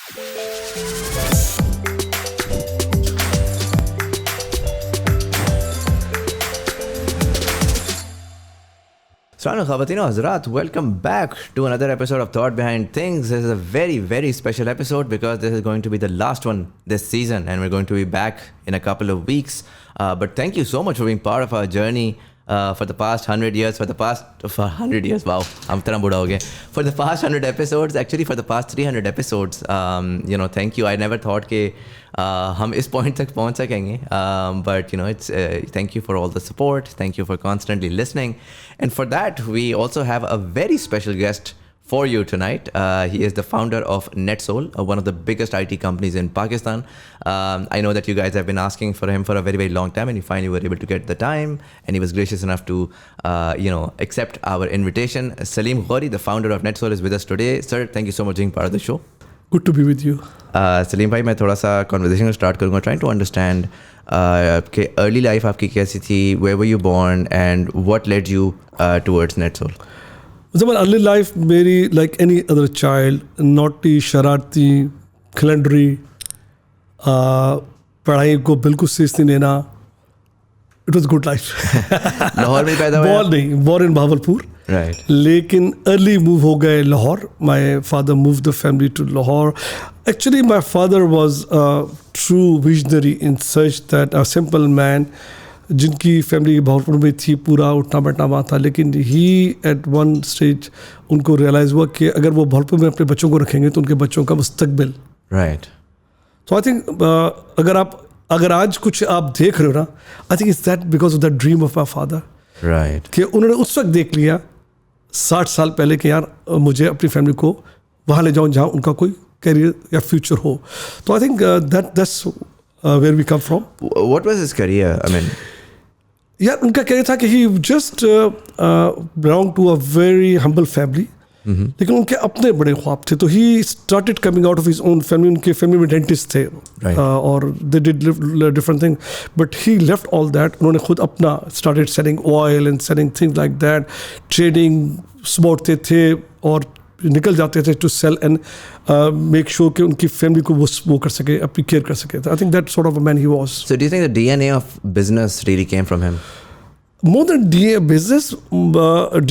Khawateen o Hazrat, welcome back to another episode of Thought Behind Things. This is a very, very special episode because this is going to be the last one this season and we're going to be back in a couple of weeks. But thank you so much for being part of our journey for the past 100 years, for the past 100 years, wow, I'm tara buda ho gaya. For the past 100 episodes, actually for the past 300 episodes, thank you. I never thought ke hum is point tak pahunch sakenge. But it's thank you for all the support. Thank you for constantly listening. And for that, we also have a very special guest for you tonight. He is the founder of NetSol, one of the biggest IT companies in Pakistan. I know that you guys have been asking for him for a very, very long time, and you finally were able to get the time, and he was gracious enough to, accept our invitation. Salim Ghauri, the founder of NetSol, is with us today. Sir, thank you so much for being part of the show. Good to be with you. Salim bhai, मैं थोड़ा सा conversation start करूँगा, trying to understand कि early life आपकी कैसी थी, where were you born, and what led you towards NetSol? Muzamil, early life, very like any other child, naughty, shararti, खिलंडरी, पढ़ाई को बिल्कुल सीरियस नहीं लेना. It was a good life. Lahore में पैदा हुआ? Born in Bahawalpur. Right. लेकिन early move हो गए Lahore. My father moved the family to Lahore. Actually, my father was a true visionary in such that a simple man, जिनकी family Bahawalpur में थी, पूरा उठना बैठना वहाँ था, लेकिन ही एट वन स्टेज उनको रियलाइज़ हुआ कि अगर वो भावलपुर में अपने बच्चों को रखेंगे तो उनके बच्चों का मुस्तकबिल. राइट. तो आई थिंक अगर आज कुछ आप देख रहे हो ना, I think it's that because of the dream of my father. Right. कि उन्होंने उस वक्त देख लिया 60 साल पहले कि यार मुझे अपनी फैमिली को वहाँ ले जाऊँ जहाँ उनका कोई करियर या फ्यूचर हो. तो I think that's where we come from. What was his career? I mean, यार उनका कहना था कि he just belong to a very humble family, लेकिन उनके अपने बड़े ख्वाब थे. तो he started coming out of his own family. उनके फैमिली में डेंटिस्ट थे, और they did different thing, but he left all that. उन्होंने खुद अपना started selling oil and selling things like that. Trading स्मोटते थे और निकल जाते थे to sell and make sure कि उनकी फैमिली को वो कर सके, अपनी केयर कर सके. I think that sort of a man he was. So do you think the DNA of business really came from him? More than business,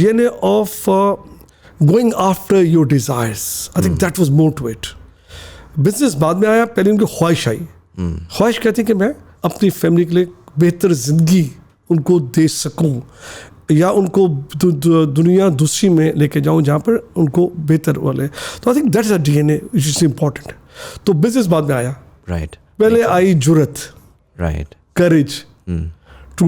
DNA of going after your desires. I think that was more to it. Business बाद में आया, पहले उनकी ख्वाहिश आई. ख्वाहिश कहती कि मैं अपनी फैमिली के लिए बेहतर ज़िंदगी उनको दे सकूं, या उनको दुनिया दूसरी में लेके जाऊं जहाँ पर उनको बेहतर वाले. तो I think that's a DNA which is important. तो बिजनेस बाद में आया. राइट. पहले आई जुरत. Right. Courage to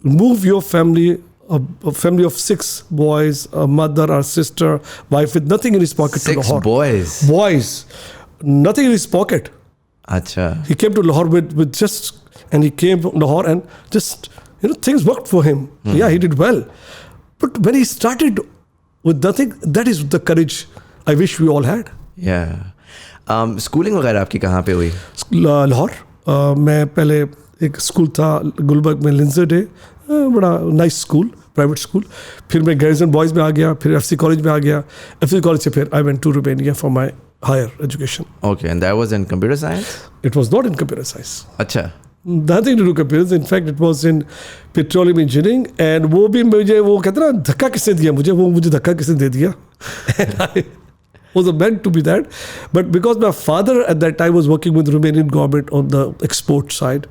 move your family, a family of 6 boys, a mother, a sister, wife with nothing in his pocket. 6 to Lahore. Boys, nothing in his pocket. Acha. He came to Lahore with just, and he came from Lahore and just, things worked for him. Yeah, he did well. But when he started with nothing, that is the courage I wish we all had. Yeah. Schooling वगैरह आपकी कहाँ पे हुई? लाहौर. मैं पहले एक school था गुलबर्ग में, लिंजर डे, बड़ा नाइस स्कूल, प्राइवेट स्कूल. फिर मैं गर्ल्स बॉयज़ में आ गया, फिर FC कॉलेज में आ गया. FC कॉलेज से फिर I went to Romania for my higher education. Okay, and that was in computer science? It was not in computer science. अच्छा. Nothing to do computers. In fact, it was in petroleum engineering. And वो भी मुझे, वो कहते ना, धक्का किसने दिया मुझे धक्का किसने दे दिया. And I was meant to be that. But because my father at that time was working with the Romanian government on the export side,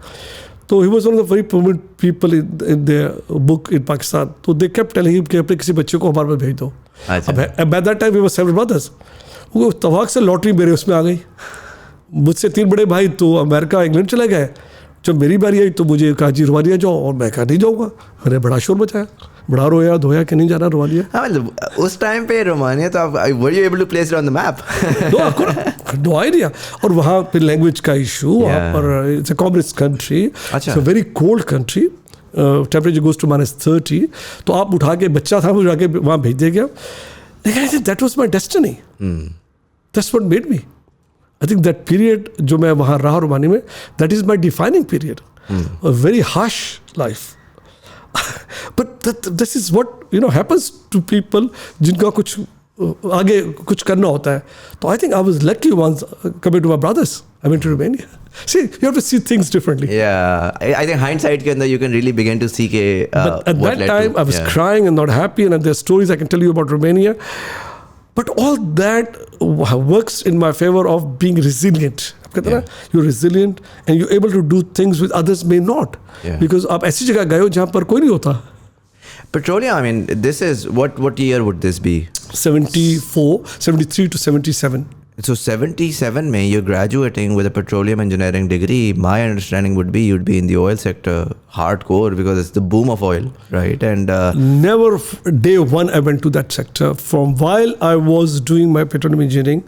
so he was one of the very prominent people in their book in Pakistan. So they kept telling him कि अपने किसी बच्चे को हमारे में भेज दो. And by that time we were 7 brothers. वो तवाक से लॉटरी मेरे उसमें आ गई. मुझसे 3 बड़े भाई तो अमेरिका इंग्लैंड चले गए. जब मेरी बारी आई तो मुझे कहा जी रोमानिया जाओ, और मैं कहा नहीं जाऊँगा. मैंने बड़ा शोर मचाया, बड़ा रोया धोया कि नहीं जाना रोमानिया. हाँ, मतलब उस टाइम पे रोमानिया तो आप were you able to place it on the map? No idea. और वहाँ पे लैंग्वेज का इशू, वहाँ पर it's a communist country, it's a very cold country, temperature goes to -30. तो आप उठा के, बच्चा था, मुझे आके वहाँ भेज दिया गया. लेकिन I think that was my destiny. That's what made me. I think that period जो मैं वहाँ रहा रोमानिया में, that is my defining period. A very harsh life. But this is what happens to people जिनका कुछ आगे कुछ करना होता है. तो I think I was lucky once compared to my brothers. I went to Romania. See, you have to see things differently. Yeah, I think hindsight ke andar you can really begin to see ke, but at what that led time to, I was crying and not happy, and there are stories I can tell you about Romania. But all that works in my favor of being resilient. You're resilient and you're able to do things which others may not. Because आप ऐसी जगह गए हो जहाँ पर कोई नहीं होता. Petroleum, I mean, this is, what year would this be? 73 to 77. So 77 mein you're graduating with a petroleum engineering degree. My understanding would be you'd be in the oil sector hardcore because it's the boom of oil, right? And never day one I went to that sector. From while I was doing my petroleum engineering,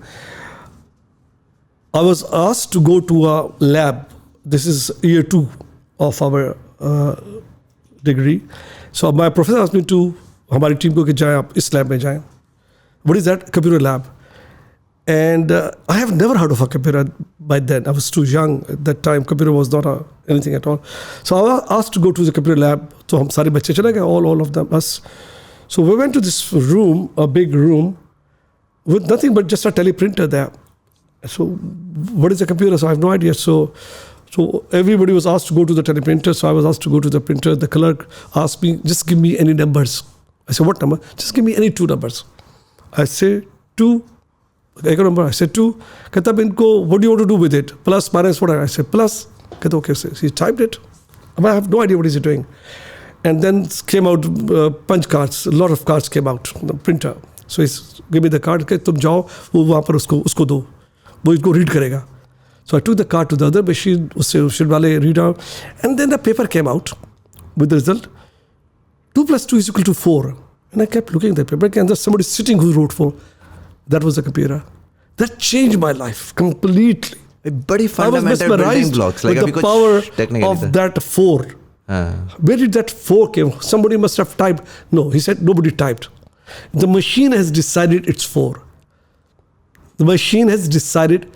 I was asked to go to a lab. This is year 2 of our degree. So my professor asked me to, हमारी team को कि जाएं आप इस lab में जाएं. What is that? Computer lab. And I have never heard of a computer by then. I was too young at that time. Computer was not anything at all. So I was asked to go to the computer lab. So हम सारे बच्चे चले गए, all of them, us. So we went to this room, a big room, with nothing but just a teleprinter there. So what is a computer? So I have no idea. So everybody was asked to go to the teleprinter. So I was asked to go to the printer. The clerk asked me, just give me any numbers. I said, what number? Just give me any 2 numbers. I say 2. एक number. I said 2. कहता इनको, what do you want to do with it? Plus, minus, what? I said plus. कहता okay. So he typed it. But I have no idea what he's doing. And then came out punch cards. A lot of cards came out. The printer. So he gave me the card. कि तुम जाओ वो वहाँ पर उसको दो. वो इसको read करेगा. So I took the card to the other machine. उससे machine वाले read out. And then the paper came out with the result. 2 plus 2 is equal to 4. And I kept looking at the paper. And there's somebody sitting who wrote 4. That was the computer. That changed my life completely. Bड़ी fundamental building blocks. Like the power of that 4. Where did that 4 came? Somebody must have typed. No, he said nobody typed. The machine has decided it's 4. The machine has decided.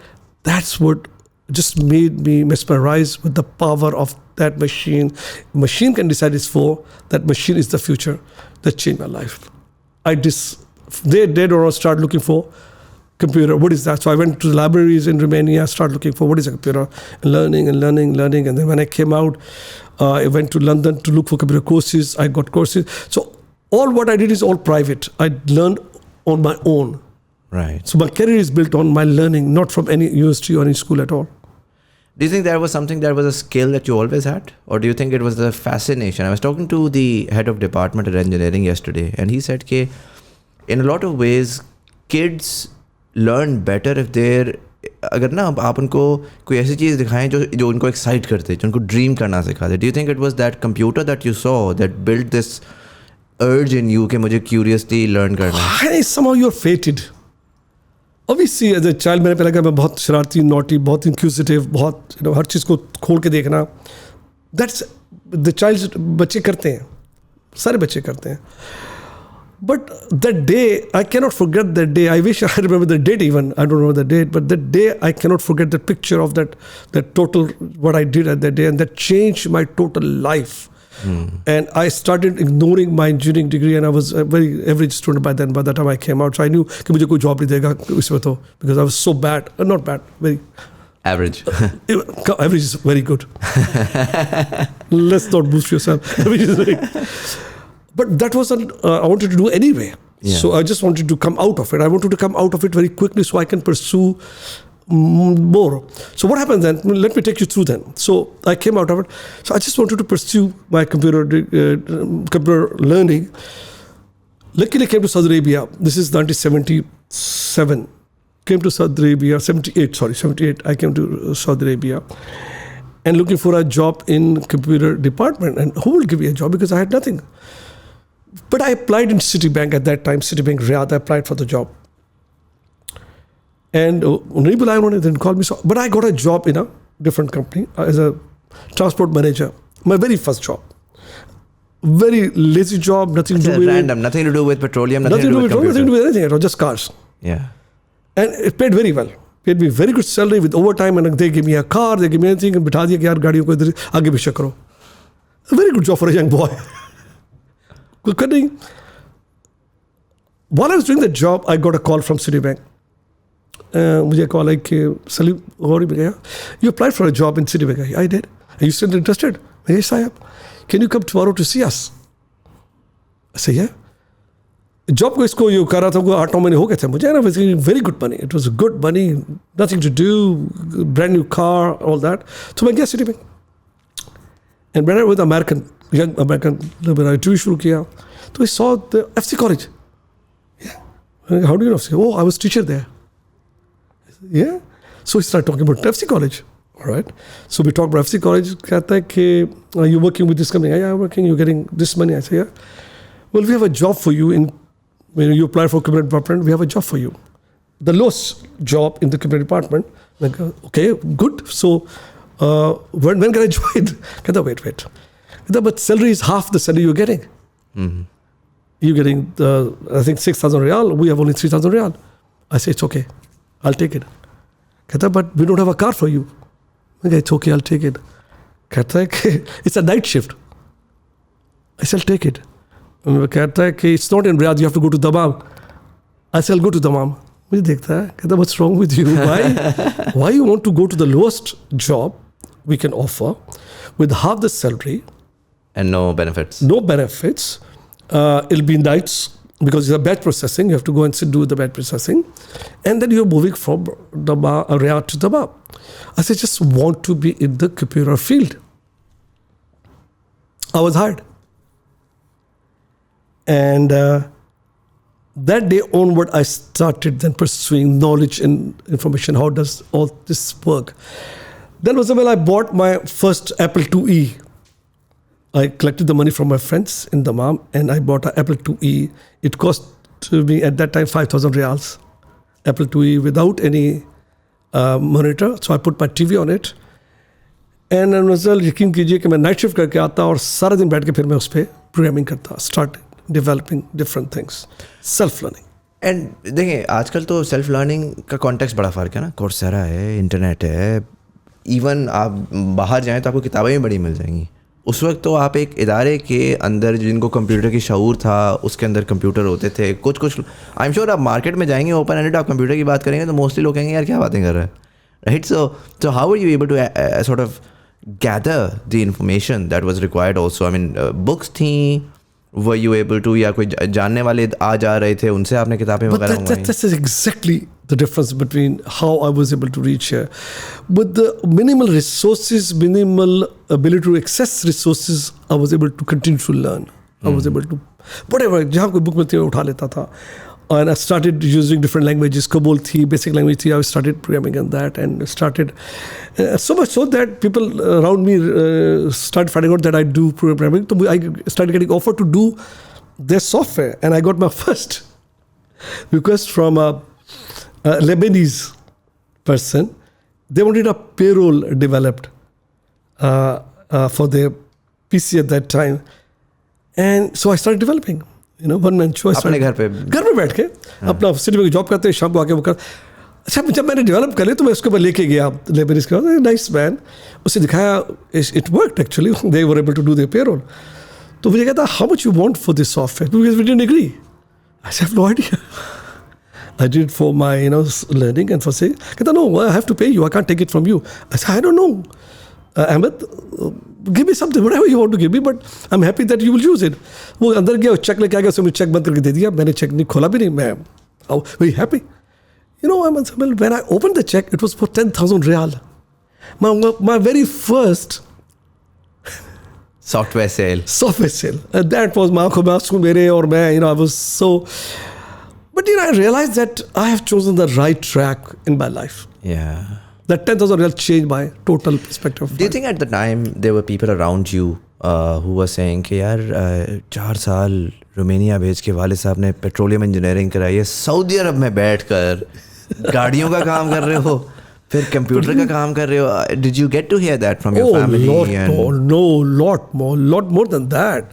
That's what just made me mesmerized with the power of that machine. Machine can decide it's 4. That machine is the future. That changed my life. They did or start looking for computer. What is that? So I went to the libraries in Romania, started looking for what is a computer, and learning. And then when I came out, I went to London to look for computer courses. I got courses. So all what I did is all private. I learned on my own. Right. So my career is built on my learning, not from any university or any school at all. Do you think that was something that was a skill that you always had? Or do you think it was the fascination? I was talking to the head of department at engineering yesterday, and he said that in a lot of ways, kids learn better if they're, अगर ना आप उनको कोई ऐसी चीज़ दिखाएं जो उनको excite करते, जो उनको dream करना सिखाते. Do you think it was that computer that you saw that built this urge in you कि मुझे curiously learn करना? Somehow you're fated. Obviously, as a child, मैंने पहले कहा मैं बहुत शरारती, naughty, बहुत inquisitive, बहुत हर चीज़ को खोल के देखना. That's the child बच्चे करते हैं, सारे बच्चे करते हैं. But that day, I cannot forget that day. I wish I remember the date even. I don't know the date, but that day I cannot forget the picture of that total, what I did at that day, and that changed my total life. And I started ignoring my engineering degree, and I was a very average student by then. By the time I came out, so I knew कि मुझे कोई job नहीं देगा इसमें तो, because I was so bad, not bad, very average. Average is very good. Let's not boost yourself. Average is very good. But that wasn't I wanted to do anyway. Yeah. So I just wanted to come out of it. I wanted to come out of it very quickly so I can pursue more. So what happened then? Let me take you through then. So I came out of it. So I just wanted to pursue my computer learning. Luckily I came to Saudi Arabia. This is 1977. Came to Saudi Arabia, 78. I came to Saudi Arabia and looking for a job in computer department. And who will give me a job? Because I had nothing. But I applied in Citi Bank at that time, Citi Bank Riyadh. I applied for the job. And they didn't call me. So, but I got a job in a different company as a transport manager. My very first job. Very lazy job, nothing to do with random, nothing to do with petroleum, nothing to do with petroleum, nothing to do with anything at all, just cars. Yeah. And it paid very well. Paid me very good salary with overtime, and they gave me a car, they gave me anything, and बिठा दिया कि यार गाड़ियों को इधर आगे पीछे करो. A very good job for a young boy. कुछ कर नहीं. while I was doing that job, I got a call from Citi Bank. मुझे कॉल आई कि सलीम गौरी में गया, you applied for a job in Citi Bank. I did. Are you still interested? Yes, I am. Can you come tomorrow to see us? I said, yeah. Job को इसको ये कर रहा था, 8-9 महीने हो गए थे मुझे, very good money, it was good money, nothing to do, brand new car, all that. तो मैं गया city bank and brand with American, young American, मेरा इंटरव्यू शुरू किया. तो I saw the FC college. How do you know? Oh, I was teacher there. Yeah. So we started talking about FC College. All right. So we talked about FC College. कहता है कि you're working with this company. Yeah, I'm working. You're getting this money. I say, yeah. Well, we have a job for you in when you apply for community department. We have a job for you. The lowest job in the community department. Like, okay, good. So when can I join? कहता wait. कहता but salary is half the salary you're getting. Mm-hmm. You're getting I think 6,000 riyal. We have only 3,000 riyal. I say it's okay. I'll take it. कहता but we don't have a car for you. Okay, it's okay, I'll take it. कहता है कि it's a night shift. I said I'll take it. कहता है कि it's not in Riyadh, you have to go to Dammam. I said I'll go to Dammam. मुझे देखता है, कहता what's wrong with you? Why you want to go to the lowest job we can offer with half the salary and no benefits? No benefits. It'll be nights. Because it's a batch processing, you have to go and do the batch processing, and then you're moving from Riyadh to Dammam. I said, just want to be in the computer field. I was hired, and that day onward, I started then pursuing knowledge and information. How does all this work? Then Muzamil, I bought my first Apple IIe. I collected the money from my friends in Dammam and I bought an Apple IIe. It cost me at that time 5,000 riyals. Apple IIe without any monitor. So I put my TV on it. And यकीन कीजिए कि मैं night shift करके आता और सारा दिन बैठ के फिर मैं उस पर प्रोग्रामिंग करता. Start developing different things. Self learning. And देखिए आजकल तो सेल्फ लर्निंग का कॉन्टेक्स्ट बड़ा फ़र्क है ना. कोर्सेरा है, इंटरनेट है, इवन आप बाहर जाएँ तो आपको किताबें भी बड़ी मिल जाएंगी. उस वक्त तो आप एक इदारे के अंदर जिनको कंप्यूटर की शऊर था, उसके अंदर कंप्यूटर होते थे. कुछ आई एम श्योर आप मार्केट में जाएंगे ओपन एंडेड, आप कंप्यूटर की बात करेंगे तो मोस्टली लोग कहेंगे यार क्या बातें कर रहे हैं, right. So how are you able to sort of gather the information that was required also? I mean books थी, वर यू एबल टू, या कोई जानने वाले आ जा रहे थे उनसे आपने किताबें वगैरह मंगवाई? That is exactly the difference between how I was able to reach here. With the minimal resources, minimal ability to access resources, I was able to continue to learn. I was able to, whatever, जहाँ कोई book मिलती है उठा लेता था. And I started using different languages. Kabul thi, basic language thi. I started programming on that and started so much so that people around me started finding out that I do programming. So I started getting offered to do their software, and I got my first request from a Lebanese person. They wanted a payroll developed for their PC at that time, and so I started developing. You know, one man show. अपने घर में बैठ के अपना city में job करते हैं, शाम को आके वो कर. अच्छा, जब मैंने डेवलप कर लिया तो मैं उसके बाद लेके गया लेबनीज के पास. नाइस मैन, उसे दिखाया, it worked actually. They were able to do their payroll. तो मुझे कहता how much you want for this software, because we didn't agree. I have no idea. I did it for my learning and for saying, कहता no, I have to pay you, I can't take it from you. I said I don't know, Ahmed, give me something, whatever you want to give me, but I'm happy that you will use it. वो अंदर गया, check लेके आ गया, उसने मुझे check बंद करके दे दिया. मैंने चेक नहीं खोला भी नहीं. मैं very happy. You know, when I opened the check, it was for 10,000 riyal. My very first software sale. And that was my आंखों में आंसू मेरे, और मैं I was so. But I realized that I have chosen the right track in my life. Yeah. That 10,000 riyal changed my total perspective. Do you think at the time there were people around you who were saying कि यार 4 साल Romania भेज के वाले साहब ने petroleum engineering कराई है, सऊदी अरब में बैठकर गाड़ियों का काम कर रहे हो, फिर कंप्यूटर का काम कर रहे हो? Did you get to hear that from your family? lot more than that.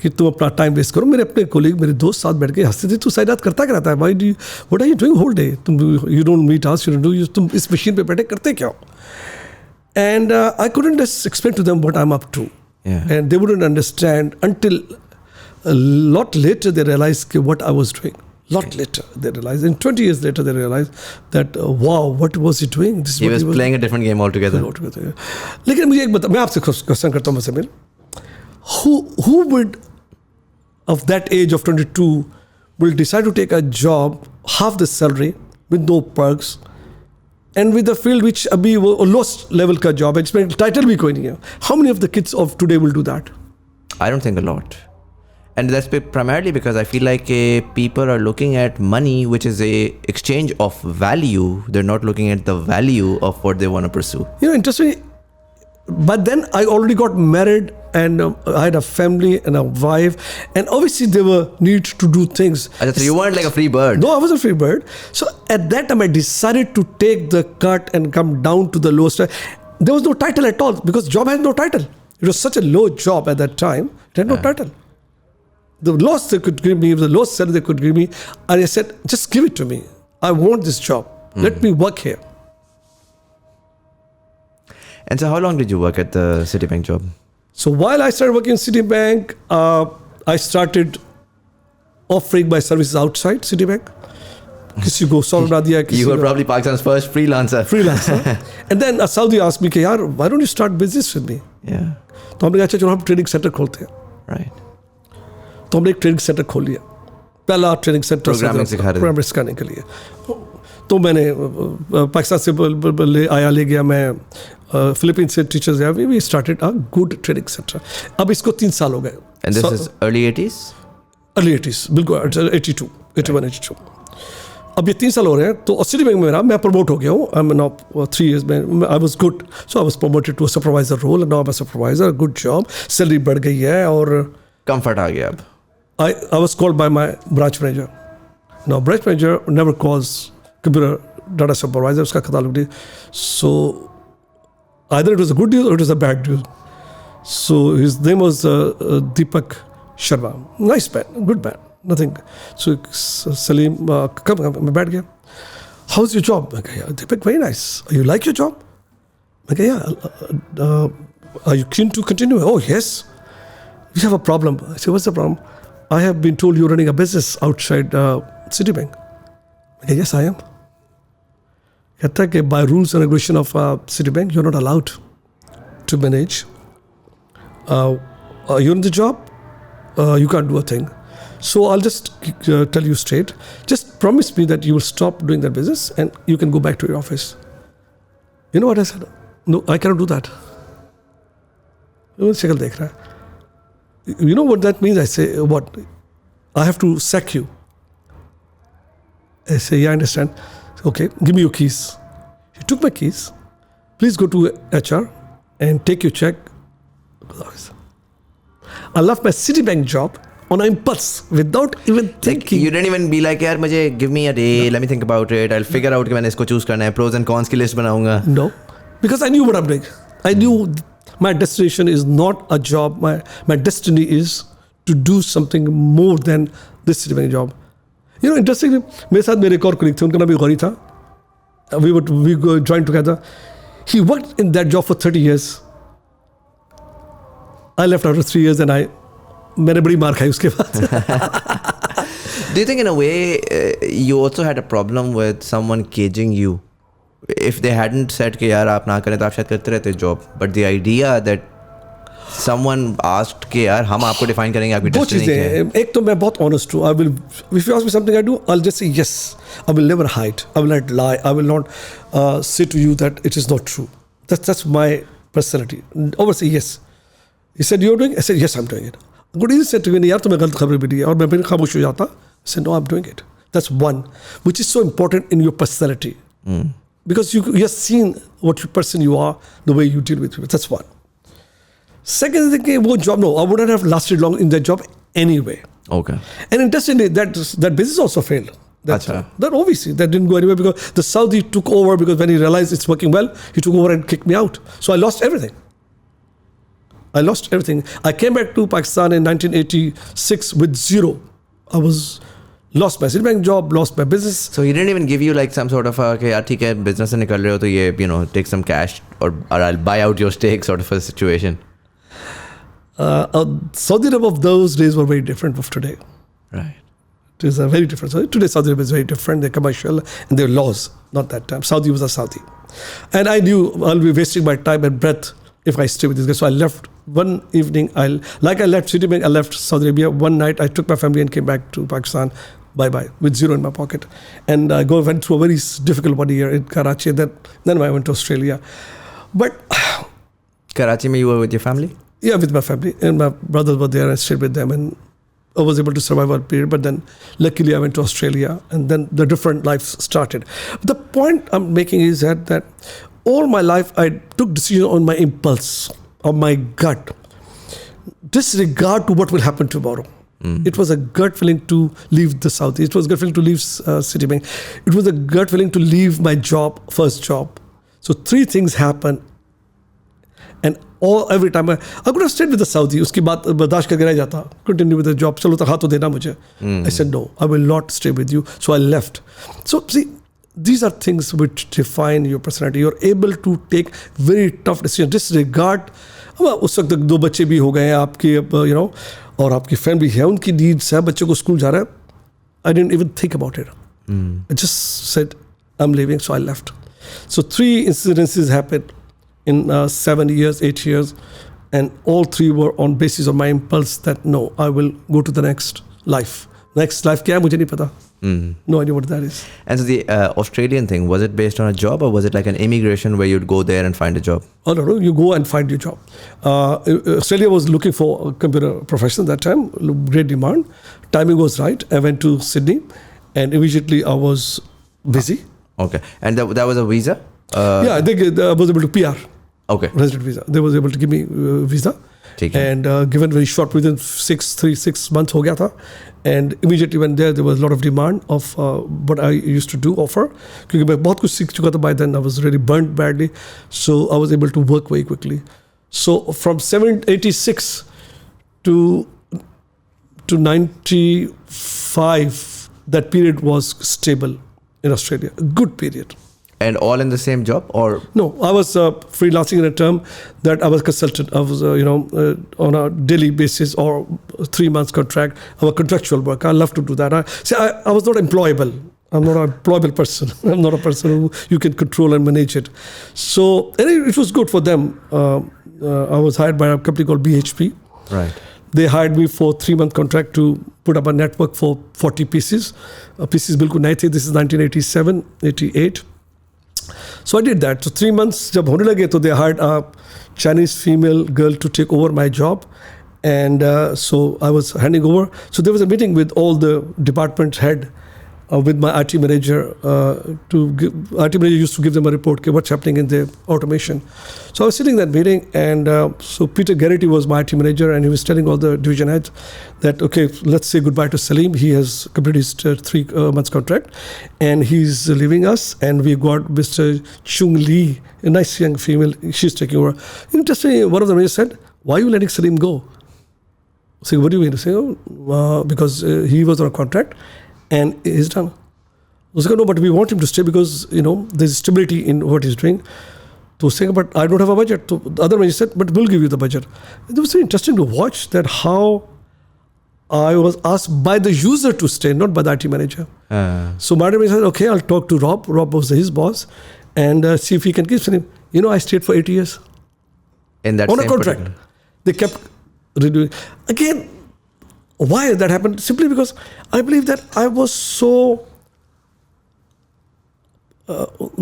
कि तुम अपना टाइम वेस्ट करो. मेरे अपने कोलीग, मेरे दोस्त साथ बैठ के हंसते थे, तू सारी रात करता क्या रहता है, what are you doing whole day? You don't meet us, you don't do, तुम इस मशीन पे बैठे करते क्या? And I couldn't just explain to them what I'm up to. Yeah. And they wouldn't understand until a lot later they realized what I was doing. Lot later, they realized. And 20 years later, they realized that, wow, what was he doing? He was playing a different game altogether. लेकिन मुझे एक बता, मैं आपसे question करता हूँ Muzammil. Who would, of that age of 22, will decide to take a job, half the salary, with no perks, and with a field which अभी वो lowest level का job है, जिसमें title भी कोई नहीं है? How many of the kids of today will do that? I don't think a lot. And that's primarily because I feel like people are looking at money, which is a exchange of value. They're not looking at the value of what they want to pursue. Interesting. But then I already got married and I had a family and a wife. And obviously there were needs to do things. So you weren't like a free bird. No, I was a free bird. So at that time I decided to take the cut and come down to the lowest. There was no title at all because job had no title. It was such a low job at that time. It had no title. The lowest they could give me, the lowest salary they could give me, and I said, just give it to me. I want this job. Let me work here. And so how long did you work at the Citi Bank job? So while I started working in Citi Bank, I started offering my services outside Citi Bank. You were probably Pakistan's first freelancer. And then a Saudi asked me, Yaar, why don't you start business with me? Yeah. तो हमने कहा चलो हम training centre खोलते हैं. Right. तो हमने एक ट्रेनिंग सेंटर खोल लिया. पहला ट्रेनिंग सेंटर प्रोग्रामिंग सिखाने के लिए. तो मैंने पाकिस्तान से ले गया मैं फिलीपीन से टीचर्स आया. We started a good training centre. अब इसको 3 साल हो गए. And this is early 80s? Early 80s, बिल्कुल 82, 81, 82. अब ये 3 साल हो रहे हैं. तो सिटी बैंक में मैं प्रमोट हो गया हूँ. आई एम नाउ 3 years में I was good. So I was promoted to supervisor role. Now I am supervisor. Good job. Salary बढ़ गई है और कंफर्ट आ गया अब. I was called by my branch manager. Now branch manager never calls computer data supervisor. उसका खता लग गई. So either it was a good deal or it was a bad deal. So his name was Deepak Sharma. Nice man, good man. Nothing. So Salim, come, मैं बैठ गया. How's your job? मैं कहा, Deepak, very nice. You like your job? मैं कहा, yeah. Are you keen to continue? Oh yes. We have a problem. I said, what's the problem? I have been told you're running a business outside Citi Bank. I said, yes, I am. कहता है कि by rules and regulation of Citi Bank, you're not allowed to manage. You're in the job, you can't do a thing. So I'll just tell you straight. Just promise me that you will stop doing that business and you can go back to your office. You know what I said? No, I cannot do that. शक्ल देख रहा है. You know what that means? I say, what? I have to sack you. I say, yeah, I understand. Okay, give me your keys. He took my keys. Please go to HR and take your check. I left my Citi Bank job on impulse without even thinking. You didn't even be like, यार मुझे give me a day, let me think about it. I'll figure out कि मैंने इसको choose करना है. Pros and cons की list बनाऊंगा. No, because I knew what I'm doing. I knew my destination is not a job. My destiny is to do something more than this Citi Bank job. You know, interestingly, मेरे साथ मेरे एक और colleague थे, उनका नाम भी गौरी था. We joined together. He worked in that job for 30 years. I left after 3 years and मैंने बड़ी मार खाई उसके बाद. Do you think in a way you also had a problem with someone caging you? If they hadn't said कि यार आप ना करें तो आप शायद करते रहते job, but the idea that someone asked कि यार हम आपको define करेंगे आपकी destiny क्या है. एक तो मैं बहुत honest हूँ. If you ask me something I do, I'll just say yes. I will never hide. I will not lie. I will not say to you that it is not true. That's my personality. Always say yes. He said you're doing it? I said yes, I'm doing it. Good easy said to me यार तुम्हें गलत खबर मिली है और मैं फिर खामोश हो जाता. I said no, I'm doing it. That's one, which is so important in your personality. Because you have seen what person you are, the way you deal with people. That's one. Second thing, वो job, no, I wouldn't have lasted long in that job anyway. Okay. And interestingly, that business also failed. That obviously, that didn't go anywhere because the Saudi took over because when he realized it's working well, he took over and kicked me out. So I lost everything. I came back to Pakistan in 1986 with zero. I was lost my Citi Bank job, lost my business. So he didn't even give you like some sort of okay, यार ठीक है business से निकल रहे हो तो ये you know take some cash or I'll buy out your stake sort of a situation. Saudi Arab of those days were very different from today. Right. It is a very different. So today, Saudi Arabia is very different. They're commercial and their laws. Not that time. Saudi was a Saudi. And I knew I'll be wasting my time and breath if I stay with this guy. So I left one evening. I left Citi Bank, I left Saudi Arabia. One night, I took my family and came back to Pakistan. Bye-bye, with zero in my pocket. And I went through a very difficult 1 year in Karachi. And then I went to Australia. But Karachi, you were with your family? Yeah, with my family. And my brothers were there. I stayed with them. And I was able to survive one period. But then, luckily, I went to Australia. And then the different lives started. The point I'm making is that all my life, I took decisions on my impulse, on my gut. Disregard to what will happen tomorrow. It was a gut feeling to leave the Saudi. It was a gut feeling to leave Citi Bank. It was a gut feeling to leave my job, first job. So 3 things happened. And every time I could have stayed with the Saudi. Uski baat bardasht karke reh jata. Continue with the job. Chalo takha to dena mujhe. I said, no, I will not stay with you. So I left. So see, these are things which define your personality. You're able to take very tough decisions. Disregard. उस वक्त 2 बच्चे भी हो गए हैं आपके, और आपकी फैमिली है, उनकी नीड्स है, बच्चों को स्कूल जा रहा है. I didn't even think about it. I just said, I'm leaving, so I left. So 3 incidences happened in 7 years, 8 years, and all 3 were on basis of my impulse that no, I will go to the next life. Next life क्या है मुझे नहीं पता. No idea what that is. And so the Australian thing, was it based on a job or was it like an immigration where you'd go there and find a job? Oh, no, you go and find your job. Australia was looking for a computer profession that time, great demand. Timing was right. I went to Sydney and immediately I was busy. Okay. And that was a visa? Yeah, I think I was able to PR. Okay. Resident visa. They was able to give me visa. And given very short, within 6 months ho gaya tha. And immediately when there was a lot of demand of what I used to do, offer. Because I बहुत कुछ सीख चुका था by then. I was really burnt badly. So I was able to work very quickly. So from 86 to 95, that period was stable in Australia. A good period. And all in the same job, or? No, I was freelancing in a term that I was consultant. I was, on a daily basis or 3 months contract. I was contractual work. I love to do that. I was not employable. I'm not an employable person. I'm not a person who you can control and manage it. So it was good for them. I was hired by a company called BHP. Right. They hired me for 3-month contract to put up a network for 40 pieces. Pieces bilkul naye the. This is 1987, 88. So I did that. So 3 months, jab hone lage, to they hired a Chinese female girl to take over my job. And so I was handing over. So there was a meeting with all the department head, with my IT manager. IT manager used to give them a report, okay, what's happening in the automation. So I was sitting in that meeting, and so Peter Garrity was my IT manager, and he was telling all the division heads that, okay, let's say goodbye to Salim. He has completed his 3 months contract, and he's leaving us. And we got Mr. Chung Lee, a nice young female. She's taking over. Interestingly, one of the managers said, "Why are you letting Salim go?" I said, "What do you mean?" I said, because he was on a contract. And he's done. I was like, no, but we want him to stay because, there's stability in what he's doing. So saying, but I don't have a budget. So the other manager said, but we'll give you the budget. It was very interesting to watch that how I was asked by the user to stay, not by the IT manager. So my manager said, okay, I'll talk to Rob. Rob was his boss. And see if he can keep him. I stayed for 8 years. In that on same a contract. Particular. They kept renewing. Again, why that happened? Simply because I believe that I was so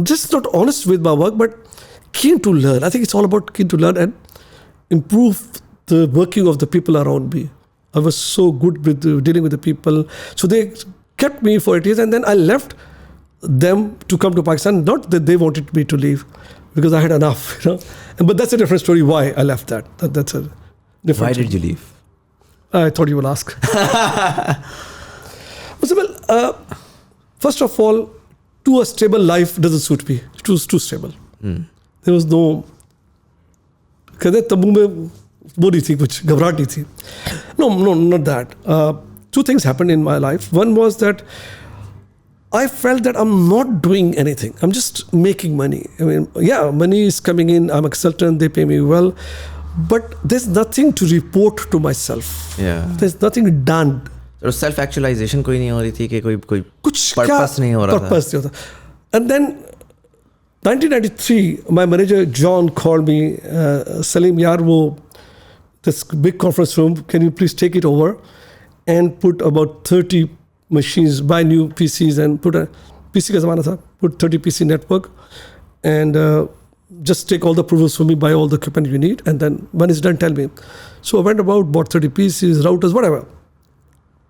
just not honest with my work, but keen to learn. I think it's all about keen to learn and improve the working of the people around me. I was so good with dealing with the people. So they kept me for 8 years, and then I left them to come to Pakistan. Not that they wanted me to leave, because I had enough. But that's a different story why I left that. That's a different Why story. did you leave? I thought you would ask. Muzamil, first of all, a stable life doesn't suit me. It was too stable. There was no... कहते तंबू में वो नहीं थी कुछ घबराहट नहीं थी. No, not that. 2 things happened in my life. One was that I felt that I'm not doing anything. I'm just making money. I mean, yeah, money is coming in. I'm a consultant. They pay me well. But there's nothing to report to myself. Yeah. There's nothing done तो self actualisation कोई नहीं हो रही थी कि कोई कुछ purpose नहीं हो रहा था. पर्पस नहीं होता. And then 1993 my manager John called me, Salim yaar wo this big conference room, can you please take it over and put about 30 machines, buy new PCs and put a PC ka zamana tha, put 30 PC network and just take all the approvals for me, buy all the equipment you need, and then when it's done tell me. So I went about, bought 30 PCs, routers, whatever.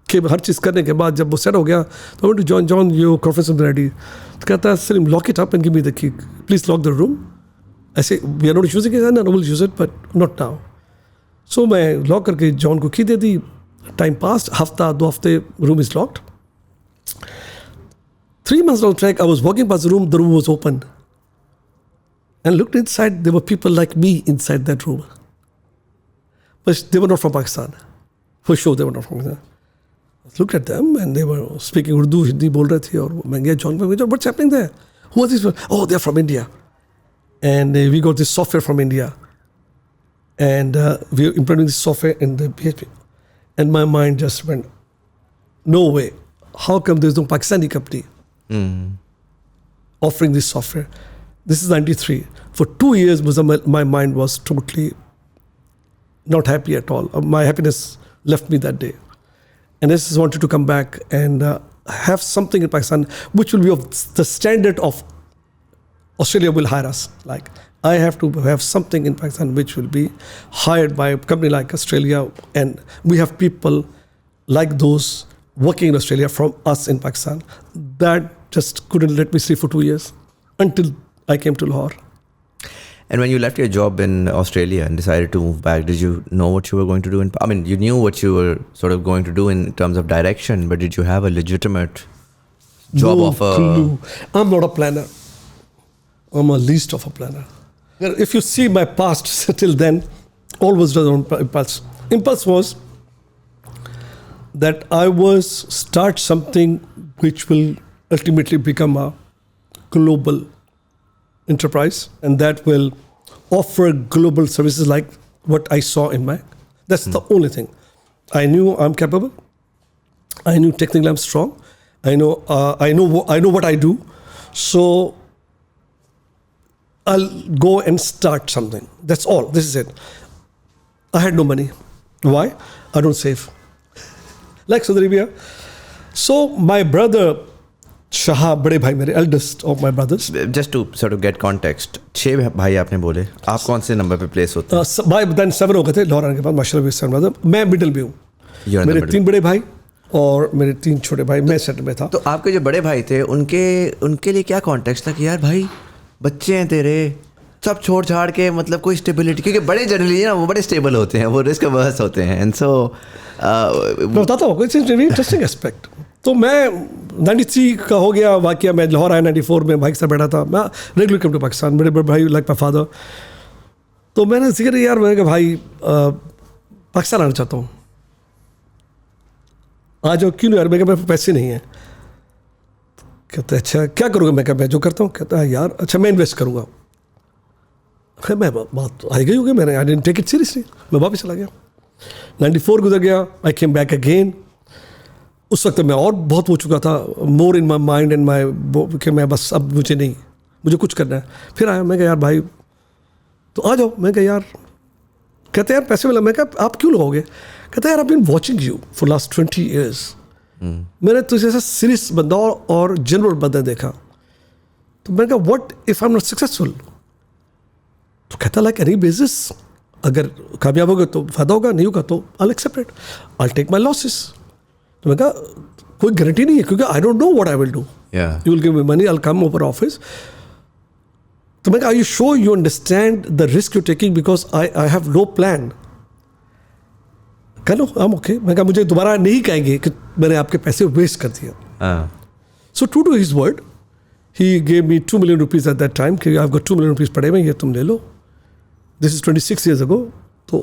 कि हर चीज़ करने के बाद जब वो set हो गया तो I want to join your conference room ready. तो कहता है Salim lock it up and give me the key, please lock the room. ऐसे we are not using it, I will use it but not now. So मैं lock करके John को की दे दी. Time pass, हफ्ता 2 हफ्ते, room is locked. 3 months down the track, I was walking past the room was open. And looked inside, there were people like me inside that room. But they were not from Pakistan. For sure, they were not from Pakistan. I looked at them and they were speaking Urdu, Hindi बोल रहे थे. और मैं गया John में, what's happening there? Who are these people? Oh, they're from India. And we got this software from India. And we are implementing this software in the PHP. And my mind just went, no way. How come there's no Pakistani company offering this software? This is 93. For 2 years, Muzamil, my mind was totally not happy at all. My happiness left me that day. And I just wanted to come back and have something in Pakistan which will be of the standard of Australia will hire us. Like, I have to have something in Pakistan which will be hired by a company like Australia, and we have people like those working in Australia from us in Pakistan. That just couldn't let me sleep for 2 years until I came to Lahore. And when you left your job in Australia and decided to move back, did you know what you were going to do? I mean, you knew what you were sort of going to do in terms of direction, but did you have a legitimate job offer? No clue. I'm not a planner. I'm a least of a planner. If you see my past till then, all was done on impulse. Impulse was that I was start something which will ultimately become a global enterprise, and that will offer global services like what I saw in my. That's the only thing. I knew I'm capable. I knew technically I'm strong. I know what I do. So I'll go and start something. That's all. This is it. I had no money. Why? I don't save. Like Saudi Arabia. So my brother Shah, बड़े भाई मेरे, eldest of my brothers. Just to sort of get context, 6 भाई आपने बोले, आप कौन से number पे प्लेस होते हैं? भाई then 7 हो गए थे लाहौर आने के बाद, माशाल्लाह भी 7 ब्रदर. मैं मिडिल में हूँ. मेरे 3 बड़े भाई और मेरे 3 छोटे भाई. मैं सेंटर में था. तो आपके जो बड़े भाई थे उनके लिए क्या कॉन्टेक्स्ट था कि यार भाई बच्चे हैं तेरे, सब छोड़ छाड़ के, मतलब कोई स्टेबिलिटी, क्योंकि बड़े जनरली ना वो बड़े स्टेबल होते हैं, वो रिस्क अवर्स होते हैं. एंड सो मैं बताता हूँ, इट्स वेरी इंटरेस्टिंग एस्पेक्ट. तो मैं 93 का हो गया वाकया. मैं लाहौर आया 94 में, भाई के साथ बैठा था. मैं रेगुलर कम टू पाकिस्तान, मेरे बड़े भाई लाइक माई फादर. तो मैंने जिक्र यार, मैंने कहा भाई पाकिस्तान आना चाहता हूँ. आ जाओ. क्यों नहीं यार? मैं कहा मेरे पैसे नहीं हैं. कहते अच्छा क्या करूँगा? मैं कहा मैं जो करता हूँ. कहता है यार अच्छा मैं इन्वेस्ट करूँगा. मैं बात आई गई होगी, मैंने I didn't take it seriously. मैं वापस चला गया. 94 गुजर गया. I came back again. उस वक्त मैं और बहुत हो चुका था, मोर इन माई माइंड एंड माई, कि मैं बस अब मुझे कुछ करना है. फिर आया. मैं कहा यार भाई तो आ जाओ. मैं कहा यार, कहते यार पैसे मिला. मैं कहा आप क्यों लगाओगे? कहते यार I been watching you for last 20 years. मैंने तुझे ऐसा सीरियस बंदा और जनरल बंदा देखा. तो मैंने कहा what if I am not successful? तो कहता लाइक एनी बिजनेस, अगर कामयाब होगा तो फायदा होगा, नहीं होगा तो I accept it, I take my losses. तो मैं कहा कोई गारंटी नहीं है, क्योंकि I don't know what I will do. You will give me money, I will come over office. तो मैं कहा are you sure you understand the risk you taking, because I have no plan. कह लो I am okay. मैं कहा मुझे दोबारा नहीं कहेंगे कि मैंने आपके पैसे वेस्ट कर दिया. So true to his word he gave me 2 million rupees at that time कि I have got 2 million rupees पड़े हुए, ये तुम ले लो. This is 26 years ago. So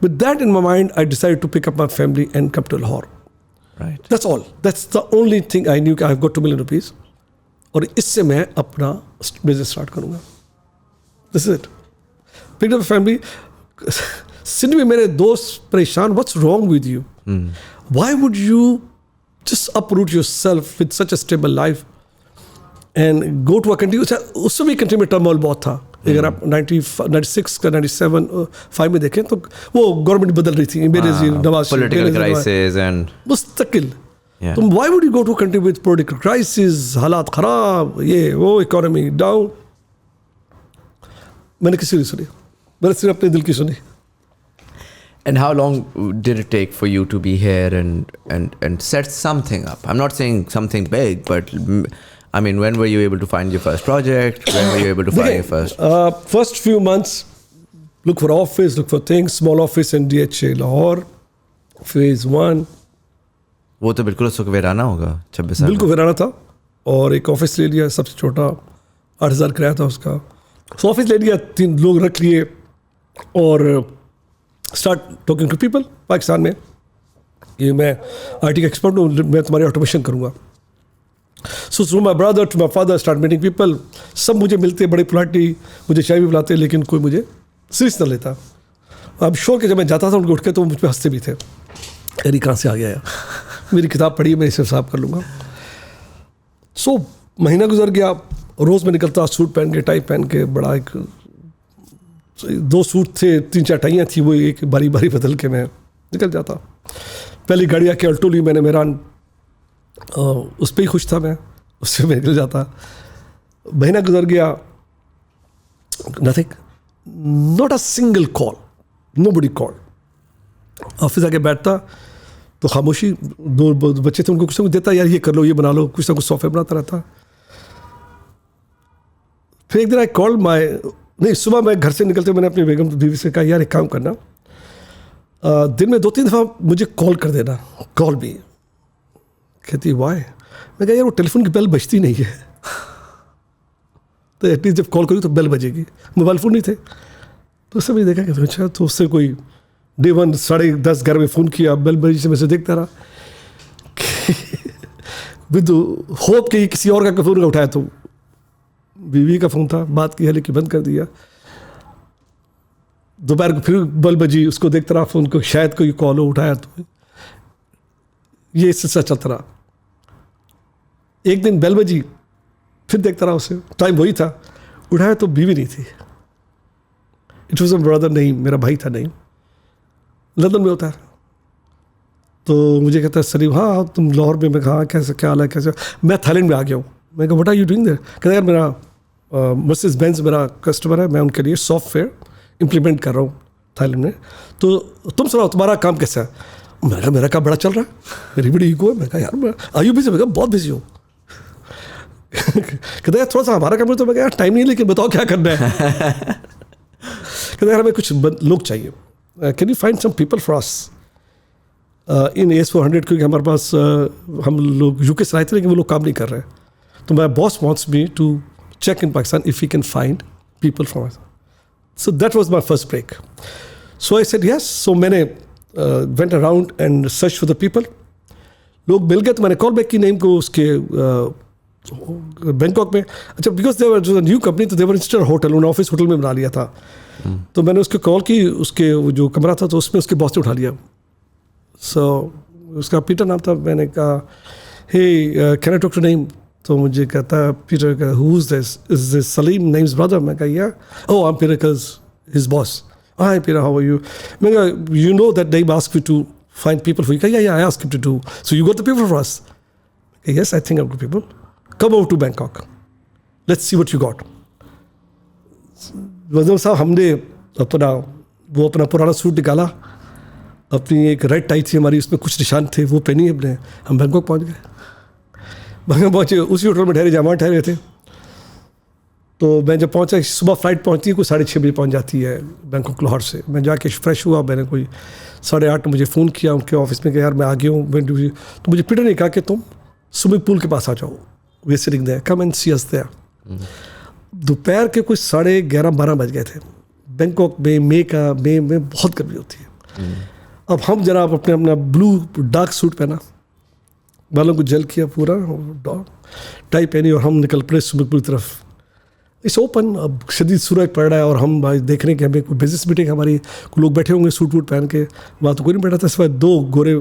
with that in my mind, I decided to pick up my family and come to Lahore. Right. That's all. That's the only thing I knew. I've got 2 million rupees. और इससे मैं अपना business start करूँगा. This is it. Picked up a family. Sydney में मेरे दोस्त परेशान, what's wrong with you, why would you just uproot yourself with such a stable life and go to a country. उस समय कंट्री में turmoil बहुत था. अगर आप 96 का 97 में देखें तो वो गवर्नमेंट बदल रही थी, नवाज पॉलिटिकल क्राइसिस एंड मुस्तकिल. तो why would you go to a country with political crisis, हालात खराब, ये वो, इकोनॉमी डाउन. मैंने किसी नहीं सुनी, मैंने सिर्फ अपने दिल की सुनी. And how long did it take for you to be here and set something up? I'm not saying something big, but I mean, when were you able to find your first project? When were you able to find your first? First few months, look for office, look for things. Small office in DHA Lahore, phase 1. वो तो बिल्कुल उस वक्त वीराना होगा, 26 साल. बिल्कुल वीराना था. और एक ऑफिस ले लिया, सबसे छोटा, 8,000 किराया था उसका. तो ऑफिस ले लिया, 3 लोग रख लिए और start talking to people Pakistan में. ये मैं IT का एक्सपर्ट हूँ, मैं तुम्हारी ऑटोमेशन करूँगा. So to my brother, to my father, start meeting people. सब मुझे मिलते, बड़ी पोलाइटली मुझे चाय भी बुलाते, लेकिन कोई मुझे सीरियस न लेता. अब शो के जब मैं जाता था उनको उठ के, तो वो मुझ पर हंसते भी थे, अरे कहाँ से आ गया यार, मेरी किताब पढ़ी, मैं इसे साफ कर लूँगा. सो महीना गुजर गया, रोज़ मैं निकलता सूट पहन के, टाई पहन के, बड़ा एक 2 सूट थे, 3-4 टाइयाँ थी, वो एक बारी बारी बदल के मैं निकल जाता. पहली गाड़ी आके अल्टो ली मैंने, मेरा उस पर ही खुश था मैं, उससे मैं निकल जाता. महीना गुजर गया, nothing, not a single call, nobody call. Office आके बैठता तो खामोशी. 2 बच्चे थे, उनको कुछ ना कुछ देता, यार ये कर लो, ये बना लो, कुछ ना कुछ सॉफ्टवेयर बनाता रहता. फिर एक दिन आई कॉल माई, नहीं, सुबह मैं घर से निकलते मैंने अपनी बेगम बीवी से कहा, यार एक काम करना, दिन में 2-3 दफ़ा मुझे कॉल कर देना. कॉल भी. कहती वाई. मैं कहा यार वो टेलीफोन की बेल बजती नहीं है, तो एटलीस्ट जब कॉल करूँ तो बेल बजेगी. मोबाइल फ़ोन नहीं थे, तो उससे मैंने देखा कि अच्छा, तो उससे कोई डे 1 10:30 11 में फ़ोन किया, बेल बजी से मैं से देखता रहा विद होप कि किसी और का फ़ोन का उठाया. तो बीवी का फ़ोन था, बात की है लेकिन बंद कर दिया. दोपहर को फिर बल बजी, उसको देखता रहा फ़ोन को, शायद कोई कॉल हो, उठाया. तो ये सिलसिला चलता रहा. एक दिन बेल बजी, फिर देखता रहा उसे, टाइम वही था, उठाया तो बीवी नहीं थी. इट वॉज अ ब्रदर, नहीं मेरा भाई था, नहीं, लंदन में होता है. तो मुझे कहता है सलीम, हाँ तुम लाहौर में. मैं कहा कैसे, क्या हाल है, कैसे. मैं थाईलैंड में आ गया हूँ. मैं कहा what are you doing there. कहता यार मेरा मर्सिडीज बेंज मेरा कस्टमर है, मैं उनके लिए सॉफ्टवेयर इम्प्लीमेंट कर रहा हूँ थाईलैंड में, तो तुम सुनाओ तुम्हारा काम कैसा है. मैं कहा मेरा काम बड़ा चल रहा है, मेरी बड़ी ईगो है. मैं कहा यार मैं आयु बिजी. मैं कहा बहुत बिजी हूँ. कहता यार थोड़ा सा हमारा काम है. तो मैं कहा यार टाइम नहीं, लेकिन बताओ क्या करना है. कहता यार हमें कुछ लोग चाहिए, can you find some people for us in AS400, क्योंकि हमारे पास हम लोग UK से आए थे, लेकिन वो लोग काम नहीं कर रहे. तो my boss wants me to check in Pakistan if he can find people from us. So that was my first break. So I said yes. So मैंने went around and searched for the people. लोग मिल गए, तो मैंने call back की name को उसके Bangkok में. अच्छा, बिकॉज देवर जो न्यू कंपनी, तो देवर इंस्टेड होटल, उन्होंने ऑफिस होटल में बना लिया था. तो मैंने उसको कॉल की, उसके जो कमरा था तो उसमें उसके बॉस ने उठा लिया. सो उसका पीटर नाम था. मैंने कहा hey can I talk to name. तो मुझे कहता पीटर का who is this, is this Salim name's brother. मैं कहा yeah, oh I am Peter cause his boss. Hi Peter, how are you. मैं कहा you know that name ask you to find people for you. Yeah I ask him to do. So you got the people for us. Yes I think I got people. Come over to Bangkok, let's see what you got. वज़ीर साहब हमने अपना पुराना suit निकाला, अपनी एक red tie थी हमारी, उसमें कुछ निशान थे, वो पहनी हमने. हम बैंकॉक पहुँच गए. बैंकॉक पहुँचे, उसी होटल में ठहरे जहाँ वहाँ ठहरे थे. तो मैं जब पहुँचा, सुबह फ्लाइट पहुँचती है, कोई 6:30 बजे पहुँच जाती है बैंकॉक लाहौर से. मैं जाके फ्रेश हुआ, मैंने कोई 8:30 मुझे फ़ोन किया उनके ऑफिस में कि यार मैं आ गया हूँ. तो मुझे पीटर ने कहा कि तुम स्विमिंग पूल के पास आ जाओ, we sitting there, come and see us there. दोपहर के कुछ 11:30-12 बज गए थे. बैंकॉक में मई में बहुत गर्मी होती है. अब हम जनाब अपना ब्लू डार्क सूट पहना, बालों को जेल किया पूरा, टाई पहनी, और हम निकल पड़े स्विमिंग पूल की तरफ. It's open. अब शदीद सूरज पड़ रहा है और हम भाई देख रहे हैं कि हमें कोई बिजनेस मीटिंग हमारी, लोग बैठे होंगे सूट वूट पहन के. वहाँ तो कोई नहीं बैठा था, सिवाय 2 गोरे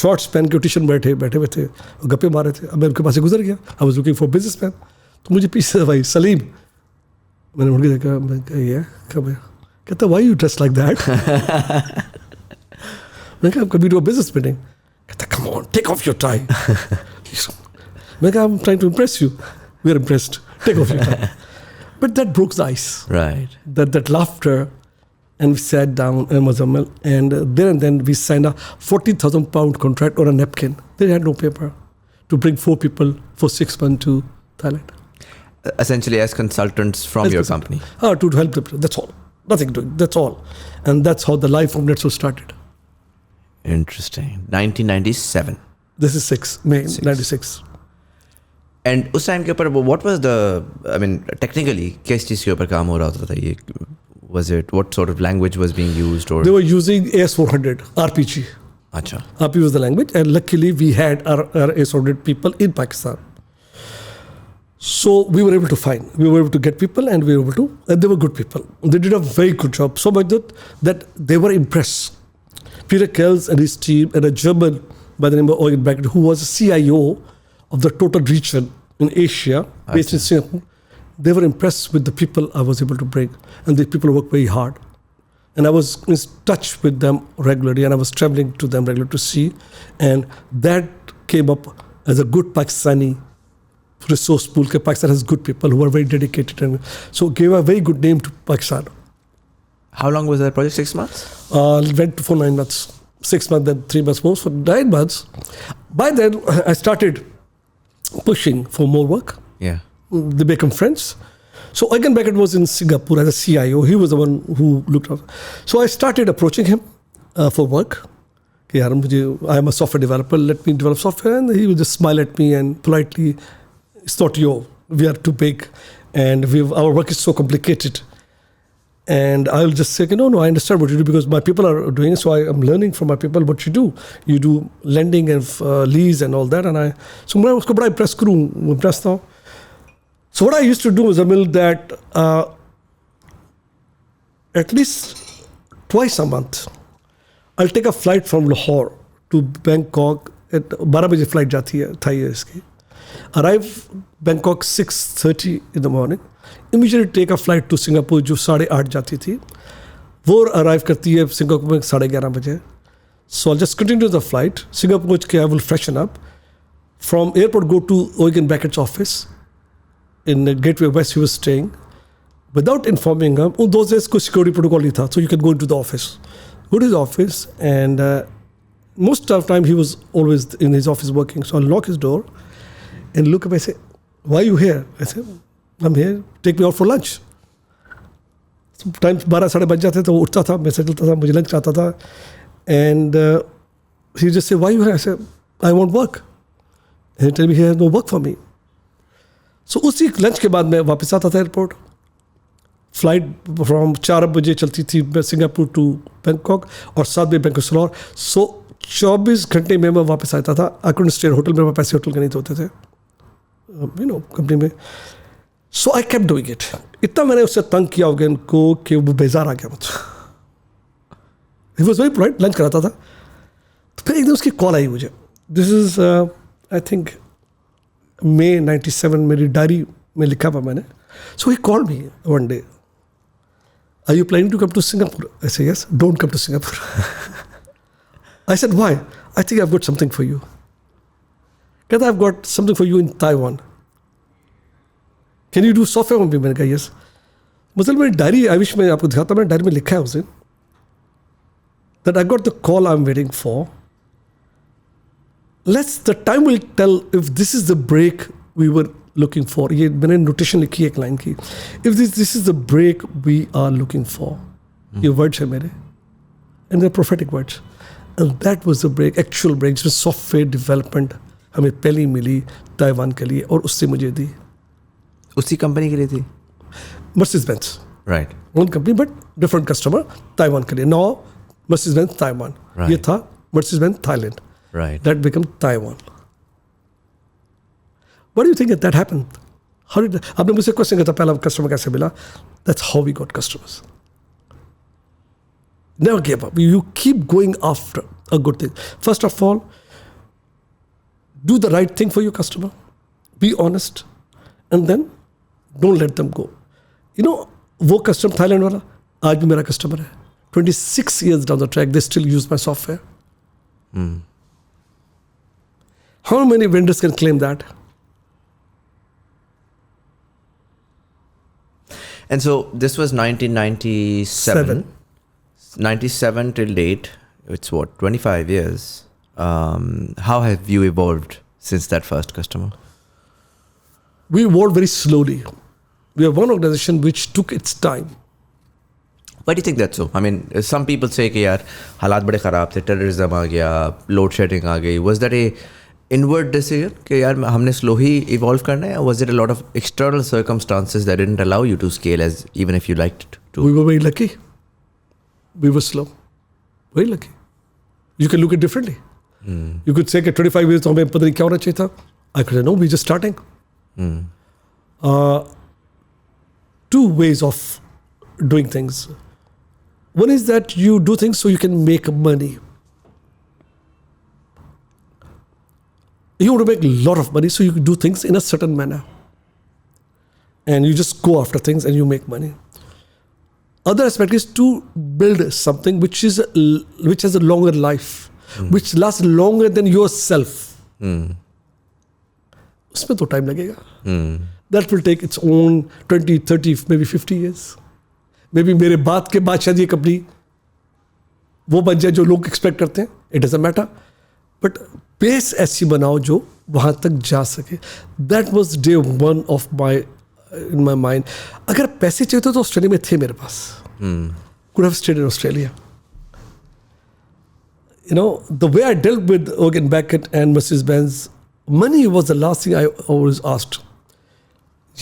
शॉर्ट्स पहन के टी-शर्ट बैठे हुए थे और गप्पे मारे थे. अब मैं उनके पास से गुजर गया. I was looking for business man. तो मुझे पीछे से भाई सलीम, मैंने उनके देखा, मैं कहा ये कब है. कहता why you dress like that. मैं कहा कभी टू अ बिजनेस मीटिंग. कहता come on take off your tie. मैं कहा I am trying to impress you. We are impressed. Take off your tie. But that broke the ice. Right. That laughter, and we sat down in Muzamil, and there and then we signed a 40,000 pound contract on a napkin. They had no paper to bring 4 people for 6 months to Thailand. Essentially, as consultants from your company. To help them. That's all. Nothing doing. That's all. And that's how the life of NetSol started. Interesting. 1997. This is May 96. And उस time के ऊपर what was the, I mean technically किस चीज़ के ऊपर काम हो रहा होता था ये? Was it what sort of language was being used और? दे वर यूजिंग AS400 RPG. अच्छा. RPG was the language, and luckily we had our AS400 people in Pakistan. So we were able to find, we were able to get people, and we were able to, and they were good people. They did a very good job. So much that they were impressed. Peter Kells and his team, and a German by the name of Eugen Beckett, who was a CIO of the total region in Asia, based in Singapore, they were impressed with the people I was able to bring. And the people worked very hard. And I was in touch with them regularly, and I was traveling to them regularly to see. And that came up as a good Pakistani resource pool. Pakistan has good people who are very dedicated. And so gave a very good name to Pakistan. How long was that project? 6 months? Went for 9 months. 6 months, then 3 months more. For 9 months. By then, I started pushing for more work. Yeah. They become friends. So Eugen Beckett was in Singapore as a CIO. He was the one who looked after. So I started approaching him for work. I am a software developer. Let me develop software. And he would just smile at me and politely, it's not we are too big, and our work is so complicated. And I'll just say, no, I understand what you do because my people are doing it. So I am learning from my people what you do. You do lending and lease and all that. And so मैं उसको बड़ा impress करूँ, impress now. So what I used to do was, Muzamil, that at least twice a month, I'll take a flight from Lahore to Bangkok. At 12 बजे flight जाती है, था ये इसकी. Arrive Bangkok 6:30 in the morning. Immediately take a flight to Singapore जो 8:30 जाती थी. वो arrive करती है Singapore में 11:30 बजे. So I'll just continue the flight. Singapore के I will freshen up. From airport go to Eugen Beckett's office in Gateway West he was staying. Without informing him, on those days कोई security protocol नहीं था, so you can go into the office. Go to his office, and most of the time he was always in his office working. So I'll knock his door and look up. I say, "Why are you here?" I say, "I'm here. Take me out for lunch." Times 12-12 बज जाते थे, तो उठता था, message चलता था, मुझे lunch आता था, and he just say, "Why are you here?" I say, "I want work." And he tell me he has no work for me. So उसी लंच के बाद मैं वापस आता था एयरपोर्ट. फ्लाइट फ्रॉम 4 बजे चलती थी सिंगापुर टू बैंकॉक और 7 बजे बैंकॉक से लाहौर. सो 24 घंटे में मैं वापस आता था. आई कुडंट स्टे होटल में, पैसे होटल के नहीं होते थे कंपनी में. सो आई केप्ट डूइंग इट. इतना मैंने उससे तंग किया उगेन को कि वो बेजार आ गया मुझे. He was very polite, lunch कराता था. तो फिर एक दिन उसकी कॉल आई मुझे. This is I think May 97, मेरी डायरी में लिखा हुआ मैंने. So he called me one day. Are you planning to come to Singapore? I said, yes. Don't come to Singapore. I said, why? I think I've got something for you. कहता, I've got something for you in Taiwan. Can you do software for me? मैंने कहा, yes. मतलब मेरी diary, I wish मैं आपको दिखाता, मैंने diary में लिखा है उस दिन that I got the call I'm waiting for. The time will tell if this is the break we were looking for. ये मैंने नोटेशन लिखी एक लाइन की. If this is the break we are looking for. ये words है मेरे. And they're prophetic words. And that was the break, actual break, जिसमें software development हमें पहली मिली ताइवान के लिए और उससे मुझे दी. उसी कंपनी के लिए थी? Mercedes-Benz. Right. One company but different customer. Taiwan के लिए. Now Mercedes-Benz Taiwan. Right. ये था Mercedes-Benz Thailand. Right. That became Taiwan. What do you think that happened? आपने मुझसे क्वेश्चन किया था पहला कस्टमर कैसे मिला. That's how we got customers. Never give up. You keep going after a good thing. First of all, do the right thing for your customer. Be honest. And then don't let them go. You know, वो customer Thailand वाला आज भी मेरा customer है. 26 years down the track, they still use my software. How many vendors can claim that? And so this was 1997. 97 till date. It's what, 25 years. How have you evolved since that first customer? We evolved very slowly. We are one organization which took its time. Why do you think that's so? I mean, some people say कि यार हालात बड़े ख़राब थे, terrorism आ गया, load shedding आ गई. Was that a inward decision कि यार हमने slow ही evolve करना है? Or was it a lot of external circumstances that didn't allow you to scale as even if you liked to? We were very lucky. We were slow. Very lucky. You can look at it differently. You could say कि 25 years तो हमें पता नहीं क्या होना चाहिए था. I could say no, we're just starting. Two ways of doing things. One is that you do things so you can make money. You want to make a lot of money, so you do things in a certain manner. And you just go after things and you make money. Other aspect is to build something which has a longer life, which lasts longer than yourself. उसमें तो time लगेगा. That will take its own 20, 30, maybe 50 years. Maybe मेरे बात के बाद शायद ये company वो बन जाए जो लोग एक्सपेक्ट करते हैं. It doesn't matter. But base ऐसी बनाओ जो वहाँ तक जा सके. That was day one of in my mind. अगर पैसे चाहिए तो ऑस्ट्रेलिया में थे मेरे पास. Could have stayed in Australia. You know, the way I dealt with Organ Beckett and Mercedes-Benz, money was the last thing I always asked.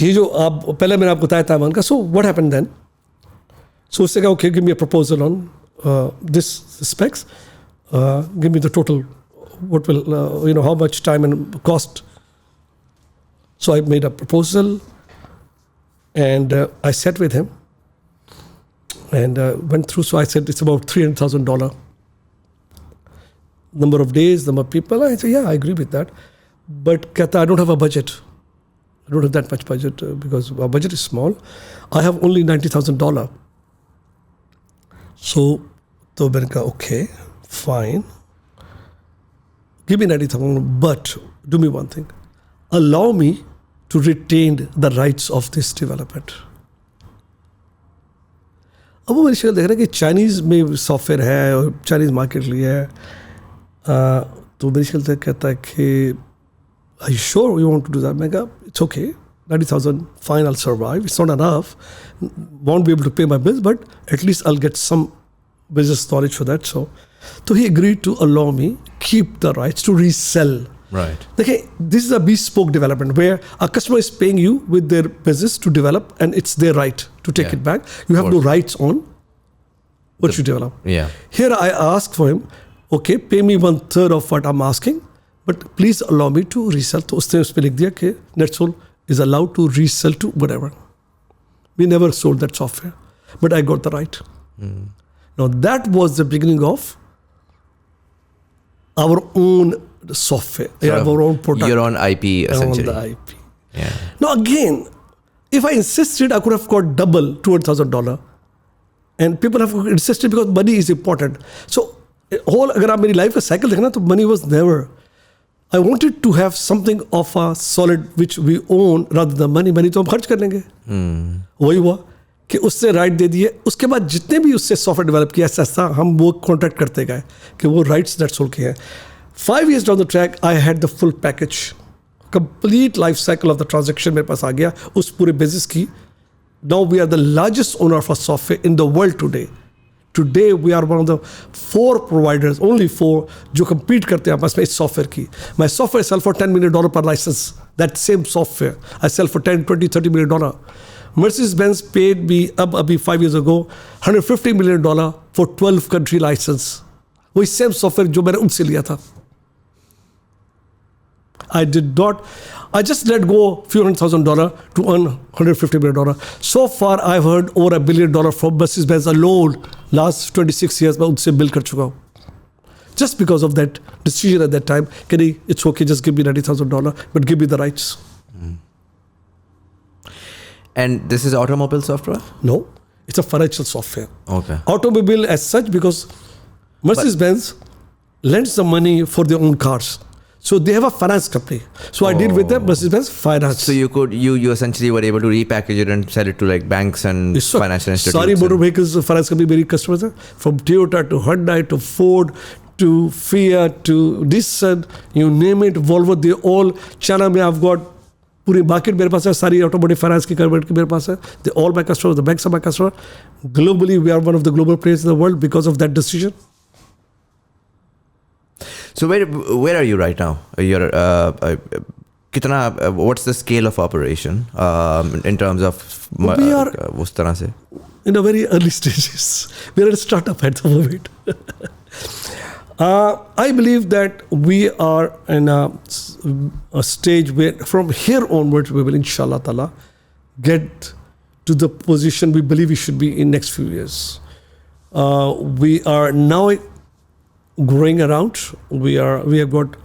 ये जो आप पहले मैंने आपको बताया Taiwan का. So what happened then? So उससे कहा okay, give me a proposal on this specs. Give me the total. What will how much time and cost. So I made a proposal, and I sat with him, and went through. So I said it's about $300,000. Number of days, number of people. I said yeah, I agree with that, but कहता I don't have a budget. I don't have that much budget because our budget is small. I have only $90,000. So तो मैंने कहा okay, fine. Give me 90,000, but do me one thing. Allow me to retain the rights of this development. अब वो मेरी शक्ल देख रहा है कि चाइनीज़ में सॉफ्टवेयर है और चाइनीज़ मार्केट लिया है. तो मेरी शक्ल देख कहता है कि are you sure you want to do that? मैं कहा it's okay. 90,000, fine, I'll survive. It's not enough. Won't be able to pay my bills, but at least I'll get some business knowledge for that. So he agreed to allow me keep the rights to resell. Right. Okay, this is a bespoke development where a customer is paying you with their business to develop, and it's their right to take it back. You have no rights on what you develop. Yeah. Here I asked for him, okay, pay me 1/3 of what I'm asking, but please allow me to resell. तो उसने उस पे लिख दिया कि NetSol is allowed to resell to whatever. We never sold that software, but I got the right. Now that was the beginning of our own software, our own product. Your own IP, essentially. On the IP. Yeah. Now again, if I insisted, I could have got double $200,000, and people have insisted because money is important. So whole अगर आप मेरी life का cycle देखना तो money was never. I wanted to have something of a solid which we own rather than money. Money तो हम खर्च कर लेंगे. वही हुआ कि उससे राइट दे दिए. उसके बाद जितने भी उससे सॉफ्टवेयर डेवलप किया ऐसा हम वो कॉन्ट्रैक्ट करते गए कि वो राइट्स NetSol के हैं. 5 years down the track, I had the full package. Complete life cycle of the transaction मेरे पास आ गया उस पूरे बिजनेस की. Now we are the largest owner of a software in the world today. Today we are one of the 4 providers, only 4, जो compete करते हैं आपस में इस सॉफ्टवेयर की. My software sell for $10 million per license. That same software I sell for $10, $20, $30 million. Mercedes-Benz paid me अभी 5 years ago $150 million for 12 country license. वही same software जो मैंने उनसे लिया था. I did not. I just let go few $100,000 to earn $150 million. So far, I've earned over $1 billion from Mercedes-Benz alone. Last 26 years, मैं उनसे bill कर चुका हूँ. Just because of that decision at that time, it's okay, just give me $90,000, but give me the rights. And this is automobile software? No, it's a financial software. Okay. Automobile as such, because Mercedes-Benz lends the money for their own cars. So they have a finance company. So I deal with them, Mercedes-Benz Finance. So you essentially were able to repackage it and sell it to like banks and financial institutions. Sorry, motor vehicles finance company, very customers are from Toyota to Hyundai to Ford to Fiat to Nissan, you name it, Volvo, they all. China mein I've got पूरी market मेरे पास है, सारी automotive finance की corporate की मेरे पास है. They all my customers, the banks are my customer. Globally, we are one of the global players in the world because of that decision. So where are you right now? You're what's the scale of operation in terms of we are उस तरह से? In a very early stages. We are a startup at the moment. I believe that we are in a stage where from here onwards we will inshallah ta'ala get to the position we believe we should be in next few years. We are now growing around. We have got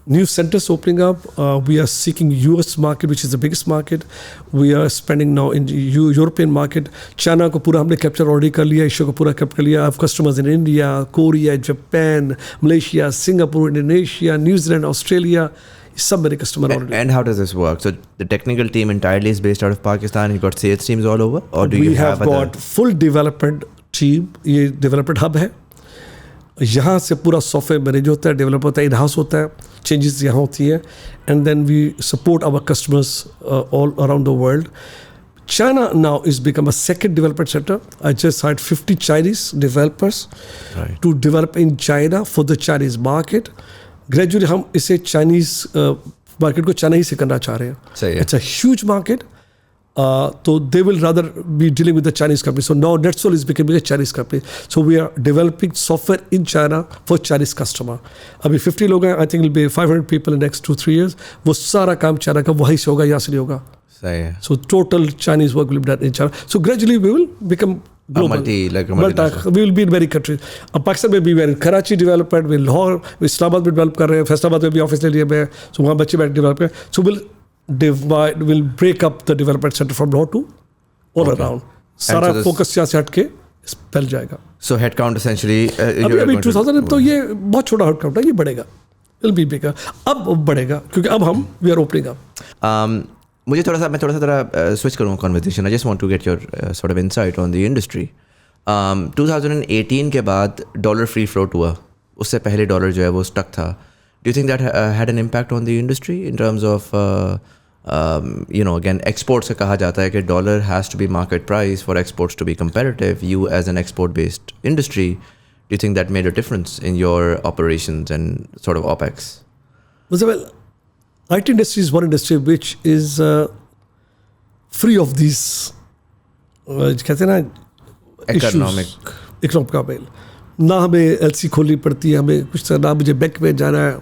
new centers opening up. We are seeking US market, which is the biggest market. We are spending now in European market. China को पूरा हमने capture already कर लिया, Asia को पूरा capture कर लिया. I have customers in India, Korea, Japan, Malaysia, Singapore, Indonesia, New Zealand, Australia. सब मेरे customer already. And how does this work? So the technical team entirely is based out of Pakistan. You got sales teams all over, or do you have? We have got full development team. ये development hub है. यहाँ से पूरा software manage होता है, develop होता है, in house होता है, चेंजेस यहाँ होती है, and then we support our customers all around the world. China now is become a second development center. I just hired 50 Chinese developers to develop in China for the Chinese market. Gradually हम इसे Chinese market को China ही से करना चाह रहे हैं. It's a huge market. So they will rather be dealing with the Chinese company. So now NetSol is becoming a Chinese company. So we are developing software in China for Chinese customer. अभी 50 लोग हैं. I think it will be 500 people in the next 2-3 years. वो सारा काम China का वहीं से होगा, यहाँ से नहीं होगा. So total Chinese work will be done in China. So gradually we will become global. We will be in many countries. अब पाकिस्तान में भी we are in Karachi development, we Lahore, Islamabad में develop कर रहे हैं, फैसलाबाद में भी ऑफिस ले लिया मैं. So वहाँ बच्चे बैठ develop करें. So will break up the development center from Lahore to all around. सारा focus यहाँ से हट के फैल जाएगा. So headcount essentially. अभी 2000 तो ये बहुत छोटा headcount है, ये बढ़ेगा. It'll be bigger. अब बढ़ेगा क्योंकि अब हम we are opening up. मैं थोड़ा सा switch करूँगा conversation. I just want to get your sort of insight on the industry. 2018 के बाद dollar free float हुआ. उससे पहले dollar जो है वो stuck था. Do you think that had an impact on the industry in terms of again exports से कहा जाता है कि dollar has to be market price for exports to be competitive. You as an export based industry, do you think that made a difference in your operations and sort of OPEX? Well, IT industry is one industry which is free of these कहते हैं ना economic problem. ना हमें LC खोलनी पड़ती है, हमें कुछ ना मुझे बैंक में जाना है.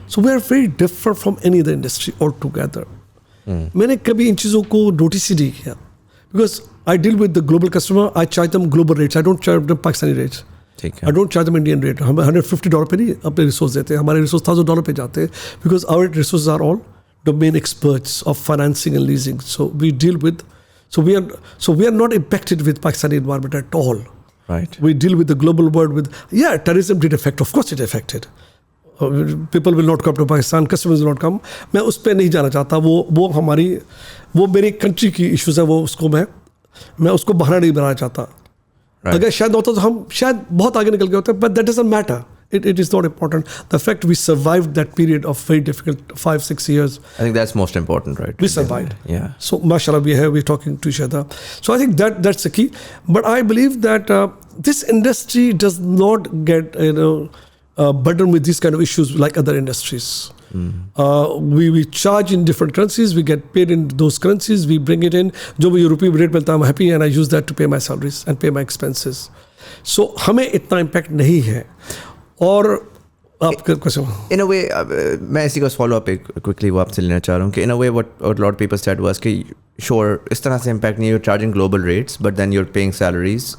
So we are very different from any other industry altogether. मैंने कभी इन चीज़ों को नोटिस ही नहीं किया. Because I deal with the global customer, I charge them global rates. I don't charge them Pakistani rates. I don't charge them Indian rate. हम $150 पे नहीं अपने रिसोर्स देते हैं. हमारे रिसोर्स $1,000 पे जाते हैं. Because our resources are all domain experts of financing and leasing. So we deal with, so we are not impacted with Pakistani environment at all. Right. We deal with the global world with, terrorism did affect. Of course it affected. People will not come to Pakistan, customers will not come. मैं उस पर नहीं जाना चाहता. वो मेरी country की issues है, वो उसको मैं उसको बहाना नहीं बनाना चाहता. अगर शायद होता तो हम शायद बहुत आगे निकल गए होते. But that doesn't matter. It is not important. The fact we survived that period of very difficult 5-6 years. I think that's most important, right? We survived. Yeah. So, mashallah, we're talking to each other. So, I think that's the key. But I believe that this industry does not get, burdened with these kind of issues like other industries. We charge in different currencies. We get paid in those currencies. We bring it in. जो भी यूरोपीय rate मिलता है, I'm happy and I use that to pay my salaries and pay my expenses. So, हमें इतना impact नहीं है. और आपका क्वेश्चन In a way, मैं इसी का follow up quickly वो आपसे लेना चाह रहा हूँ कि in a way what a lot of people said was कि sure इस तरह से impact नहीं, you're charging global rates but then you're paying salaries.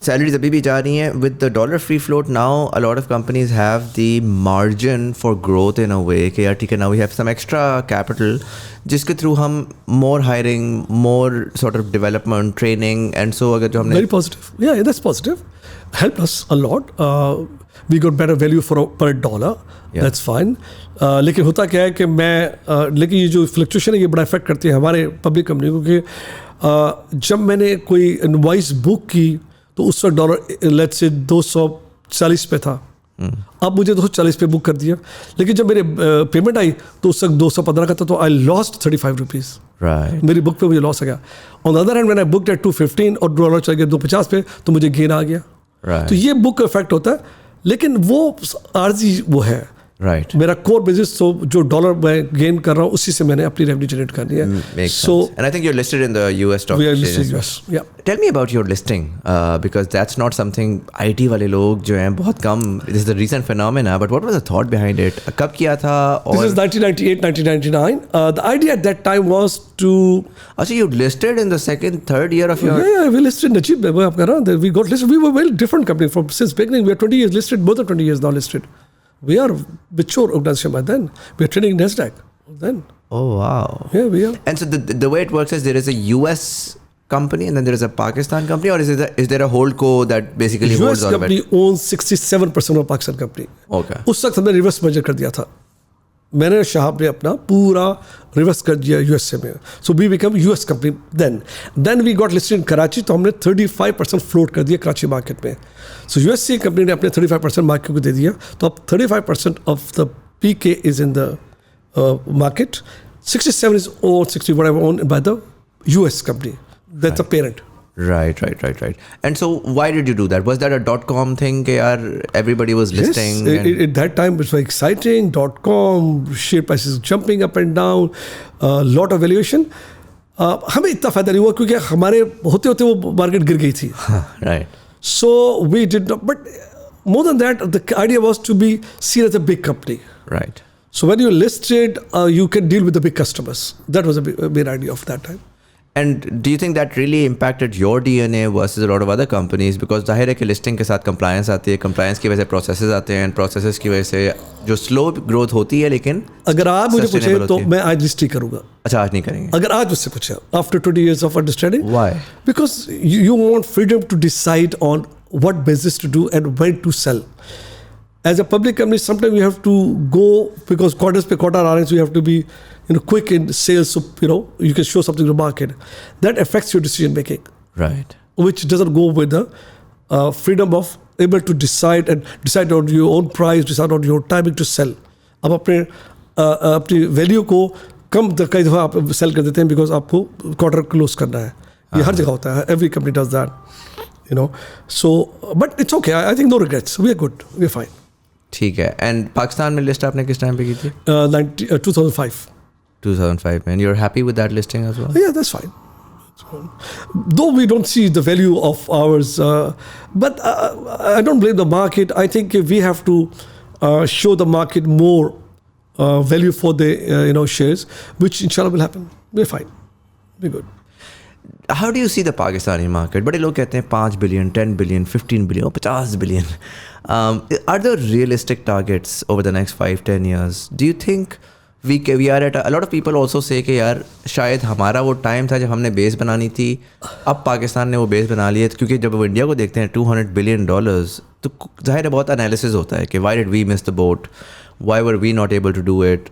Salaries अभी भी जा रही हैं. With the dollar free float now, a lot of companies have the margin for growth in a way कि यार ठीक है, now we have some extra capital जिसके through हम more hiring, more sort of development, training and so अगर जो हमने very positive. Yeah, that's positive. Helped us a lot. We got better value per dollar. Yeah. That's fine. लेकिन होता क्या है कि लेकिन ये जो फ्लक्चुएशन है ये बड़ा इफेक्ट करती है हमारे पब्लिक कंपनी को कि जब मैंने कोई इनवॉइस बुक की तो उस वक्त डॉलर लेट्स से 240 पे था. अब मुझे 240 पे बुक कर दिया, लेकिन जब मेरे पेमेंट आई तो उस वक्त 215 का था, तो आई लॉस्ट 35 रुपीज़. Right. मेरी बुक पे मुझे लॉस आ गया. ऑन द अदर हैंड मैंने बुक एट 215 और डॉलर चल गया 250 पे, तो मुझे गेन आ गया. Right. तो ये बुक का इफेक्ट होता है, लेकिन वो आर्जी वो है. Right. मेरा कोर बिजनेस तो जो डॉलर मैं गेन कर रहा हूँ उसी से मैंने अपनी रेवेन्यू जनरेट करनी है. Makes sense. And I think you're listed in the US stock we are exchange. listed, yes. Yeah. Tell me about your listing because that's not something IT वाले लोग जो हैं बहुत कम. This is a recent phenomena, but what was the thought behind it? कब किया था? This is 1998, 1999. The idea at that time was to. अच्छा, you listed in the second, third year of your. Yeah, we listed Najib. We got listed. We were a very different company from since beginning. We are 20 years listed. Both are 20 years now listed. We are mature organization by then. We are trading NASDAQ then. Oh wow. Yeah, we are. And so the way it works is there is a US company and then there is a Pakistan company, or is there a holdco that basically holds US all of company it? owns 67% of Pakistan company. Okay. उस वक्त हमने reverse merger कर दिया था. मैंने शाहब ने अपना पूरा रिवर्स कर दिया यूएसए में. So we become US company then we got listed in Karachi, तो हमने 35% फ्लोट कर दिया कराची मार्केट में. सो यूएसए कंपनी ने अपने 35% मार्केट को दे दिया, तो अब 35% of the PK is in the market. 67 is owned, 60 whatever owned by the US company. That's a parent. Right. And so why did you do that? Was that a .com thing? Everybody was listing. Yes, at that time it was very exciting. .com, share prices jumping up and down, lot of valuation. हमें इतना फायदा नहीं हुआ क्योंकि हमारे होते होते वो मार्केट गिर गई थी. Right. So we did not, but more than that, the idea was to be seen as a big company. Right. So when you're listed, you can deal with the big customers. That was a main idea of that time. And do you think that really impacted your DNA versus a lot of other companies? Because जाहिर है कि listing के साथ compliance आती है, compliance की वजह से processes आते हैं, and processes की वजह से जो slow growth होती है लेकिन अगर आप मुझे पूछे तो मैं आज लिस्ट ही करूँगा. अच्छा, आज नहीं करेंगे. अगर आज मुझसे पूछे after 20 years of understanding. Why? Because you want freedom to decide on what business to do and when to sell. As a public company, sometimes you have to go because quarters per quarter are, so you have to be quick in sales, so you can show something to the market. That affects your decision making. Right. Which doesn't go with the freedom of able to decide on your own price, decide on your timing to sell. अब अपनी value को कम कई दफ़ा आप cell कर देते हैं because आपको क्वार्टर क्लोज करना है. ये हर जगह होता है. Every company does that. So but it's okay. I think no regrets. We are good. We are fine. ठीक है. एंड पाकिस्तान में लिस्ट आपने किस टाइम पे की थी? 2005 में. And you're happy with that listing as well? Yeah, that's fine. Though we don't see the value of ours, but I don't blame the market. I think we have to show the market more value for the shares, which inshallah will happen. We're fine. We're good. How do you see the Pakistani market? बड़े लोग कहते हैं 5 billion, 10 billion, 15 billion, 50 billion. Are there realistic targets over the next 5-10 years? Do you think we are at a lot of people also say कि यार शायद हमारा वो time था जब हमने बेस बनानी थी, अब पाकिस्तान ने वो बेस बना लिया. क्योंकि जब वो इंडिया को देखते हैं $200 billion, तो जाहिर है बहुत एनालिसिस होता है कि why did we miss the boat? Why were we not able to do it?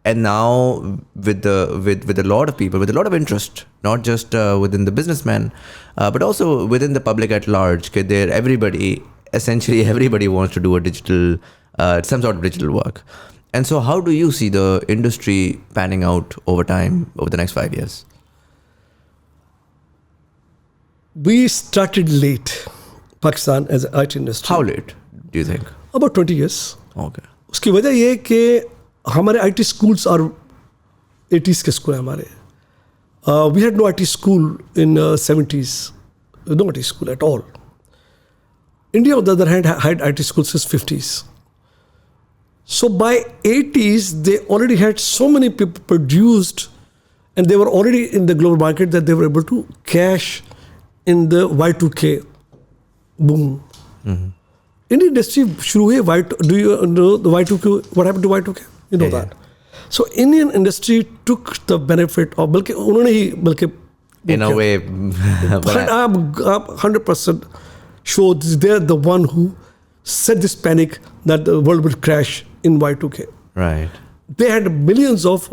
And now with a lot of people, with a lot of interest, not just within the businessmen, but also within the public at large, essentially everybody wants to do a digital, some sort of digital work. And so how do you see the industry panning out over time, over the next 5 years? We started late, Pakistan, as an IT industry. How late do you think? About 20 years. Okay. उसकी वजह ये है कि हमारे IT schools are 80s के school है हमारे. We had no IT school in 70s. No IT school at all. India, on the other hand, had IT schools since 50s. So by 80s, they already had so many people produced, and they were already in the global market that they were able to cash in the Y2K boom. Indian industry shuru hai do you know the Y2K? What happened to Y2K? You know that. So Indian industry took the benefit of, balki unhone hi balki in a way. But I'm 100% sure they're the one who set this panic that the world will crash in Y2K. Right. They had millions of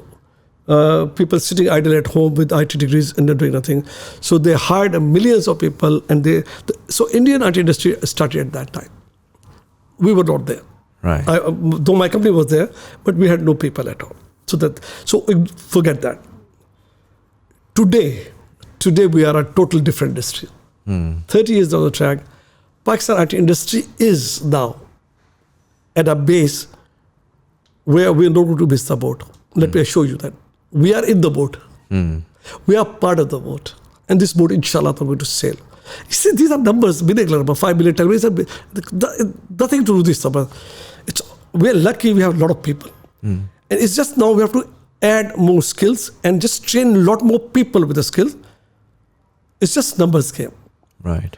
people sitting idle at home with IT degrees and doing nothing. So they hired millions of people, and so Indian IT industry started at that time. We were not there. Right. Though my company was there, but we had no people at all. So forget that. Today we are a total different industry. 30 years down the track, Pakistan IT industry is now at a base where we are not going to miss the boat. Let me assure you that. We are in the boat. We are part of the boat. And this boat, inshallah, are going to sail. You see, these are numbers, 5 million, 10 million, nothing to do with this number. We're lucky we have a lot of people. And it's just now we have to add more skills and just train a lot more people with the skills. It's just numbers game. Right.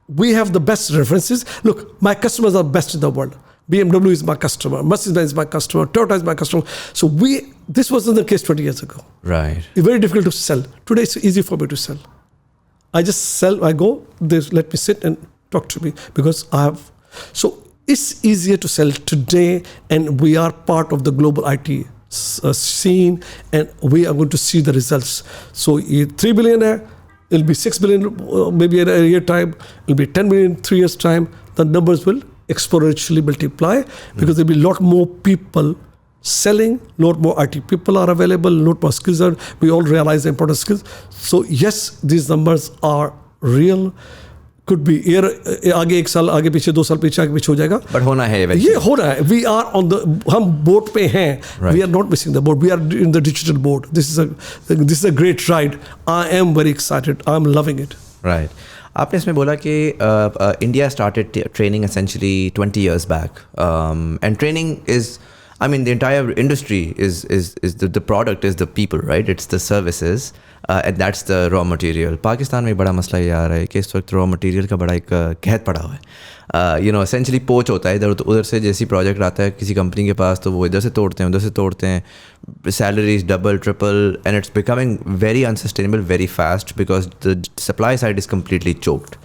We have the best references. Look, my customers are best in the world. BMW is my customer. Mercedes is my customer. Toyota is my customer. So this wasn't the case 20 years ago. Right. It's very difficult to sell. Today it's easy for me to sell. I just sell, I go, they let me sit and talk to me because I have. So it's easier to sell today, and we are part of the global IT scene, and we are going to see the results. So 3 billion, it'll be 6 billion maybe in a year time, it'll be 10 billion in 3 years time. The numbers will exponentially multiply because there'll be a lot more people selling, a lot more IT people are available, a lot more skills are, we all realize the important skills. So yes, these numbers are real. Could be year आगे 1 साल आगे पीछे 2 साल पीछे आगे पीछे हो जाएगा. But होना है ये हो रहा है. We are on the, हम boat पे हैं. Right. We are not missing the boat. We are in the digital boat. This is a great ride. I am very excited. I'm loving it. Right. आपने इसमें बोला कि India started training essentially 20 years back, and training is, I mean, the entire industry is the product is the people, right? It's the services, and that's the raw material. Pakistan में बड़ा मसला ये आ रहा है कि इस वक्त रॉ मटेरियल का बड़ा एक कहत पड़ा हुआ है. Essentially पोच होता है इधर उधर से. जैसी प्रोजेक्ट आता है किसी कंपनी के पास तो वो इधर से तोड़ते हैं उधर से तोड़ते हैं. Salaries double, triple, and it's becoming very unsustainable very fast because the supply side is completely choked.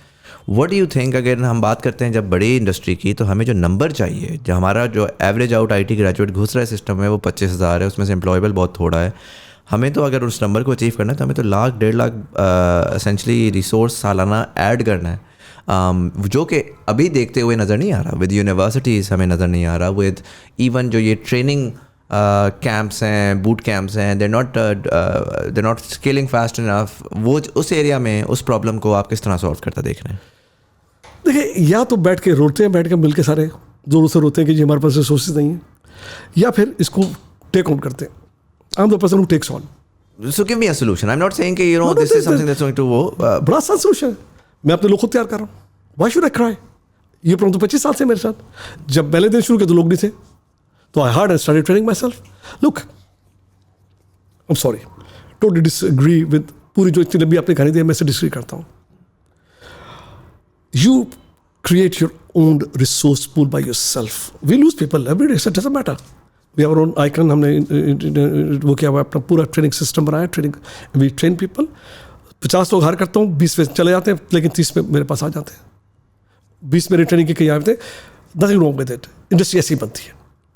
What do you think? अगर हम बात करते हैं जब बड़ी इंडस्ट्री की, तो हमें जो नंबर चाहिए, जो हमारा जो एवरेज आउट IT ग्रेजुएट घुस रहा है सिस्टम में वो 25,000 है, उसमें से एम्प्लॉयबल बहुत थोड़ा है. हमें तो अगर उस नंबर को अचीव करना है तो हमें तो 1,00,000 1,50,000 एसेंशली रिसोर्स सालाना ऐड करना है, जो कि अभी देखते हुए नज़र नहीं आ रहा. विद यूनिवर्सिटीज़ हमें नज़र नहीं आ रहा. विद इवन जो ये ट्रेनिंग कैंप्स हैं, बूट कैंप्स हैं, they not scaling fast enough. वो उस एरिया में उस प्रॉब्लम को आप किस तरह सॉल्व करता देख रहे हैं? देखिए, या तो बैठ के रोते हैं, बैठ के मिल के सारे जोरों से रोते हैं कि जी हमारे पास रिसोर्सेज नहीं है, या फिर इसको टेक ऑन करते हैं. I'm the person who takes on. So give me a solution. I'm not saying कि this is something that's going to वो बड़ा आसान सोल्यूशन है. मैं अपने लोग को तैयार कर रहा हूँ. Why should I cry? ये प्रॉब्लम तो 25 साल से मेरे साथ. जब पहले दिन शुरू किया तो लोग नहीं थे, तो I heard and started training myself. Look, I'm sorry, totally disagree with पूरी जो इतनी लंबी आपने कहानी दी है, मैं से डिसएग्री करता हूँ. You create your own resource pool by yourself. We lose people every day, so it doesn't matter. We have our own icon. हमने वो किया हुआ अपना पूरा ट्रेनिंग सिस्टम बनाया. Training, we train people. 50 लोग हायर करता हूँ, 20 में चले जाते हैं, लेकिन 30 में मेरे पास आ जाते हैं. 20 मेरी ट्रेनिंग के कहीं आते हैं. Nothing wrong with it. Industry ऐसी बनती है.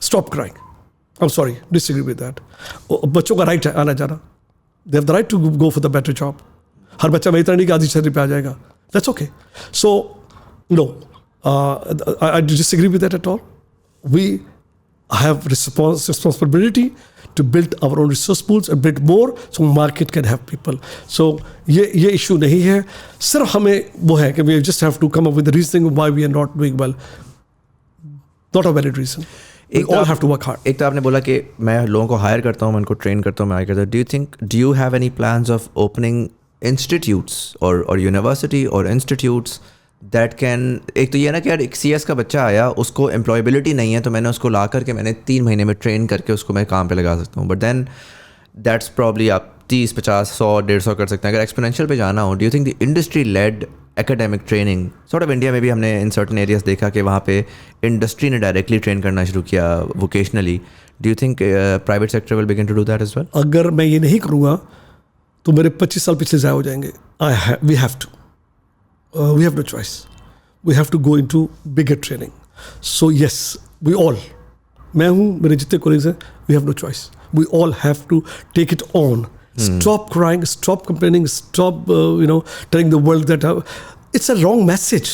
Stop crying. I am sorry, disagree with that. बच्चों का राइट है आना जाना. They have the right to go for the better job. हर बच्चा मेरी तरह नहीं कि आधी सैलरी पे आ जाएगा. That's okay. So no, I disagree with that at all. We have responsibility to build our own resource pools and build more so market can have people. So ये issue नहीं है. सिर्फ हमें वो है कि we just have to come up with the reason why we are not doing well. Not a valid reason. We all have to work hard. एक तो आपने बोला कि मैं लोगों को हायर करता हूँ, मैं उनको ट्रेन करता हूँ, मैं आगे करता हूँ. Do you have any plans of opening institutes or university or institutes that can, एक तो ये ना कि यार एक CS का बच्चा आया, उसको एम्प्लॉयबिलिटी नहीं है, तो मैंने उसको ला करके मैंने 3 महीने में ट्रेन करके उसको मैं काम पे लगा सकता हूँ. बट देन दैट्स प्रॉब्ली आप 30, 50, 100, 150 कर सकते हैं. अगर एक्सपोनेंशियल पे जाना हो, do you think the industry led academic training, sort of India में भी हमने इन सर्टन एरियाज देखा कि वहाँ पे इंडस्ट्री ने डायरेक्टली ट्रेन करना शुरू किया vocationally. Do you think private sector will begin to do that as well? अगर मैं ये नहीं करूँगा तो मेरे 25 साल पिछले ज़ाया हो जाएंगे. We have no choice. We have to go into bigger training. So yes, we all, मैं हूँ, मेरे जितने कोलीग्स हैं, we have no choice. We all have to take it on. Stop crying, stop complaining, stop telling the world that it's a wrong message.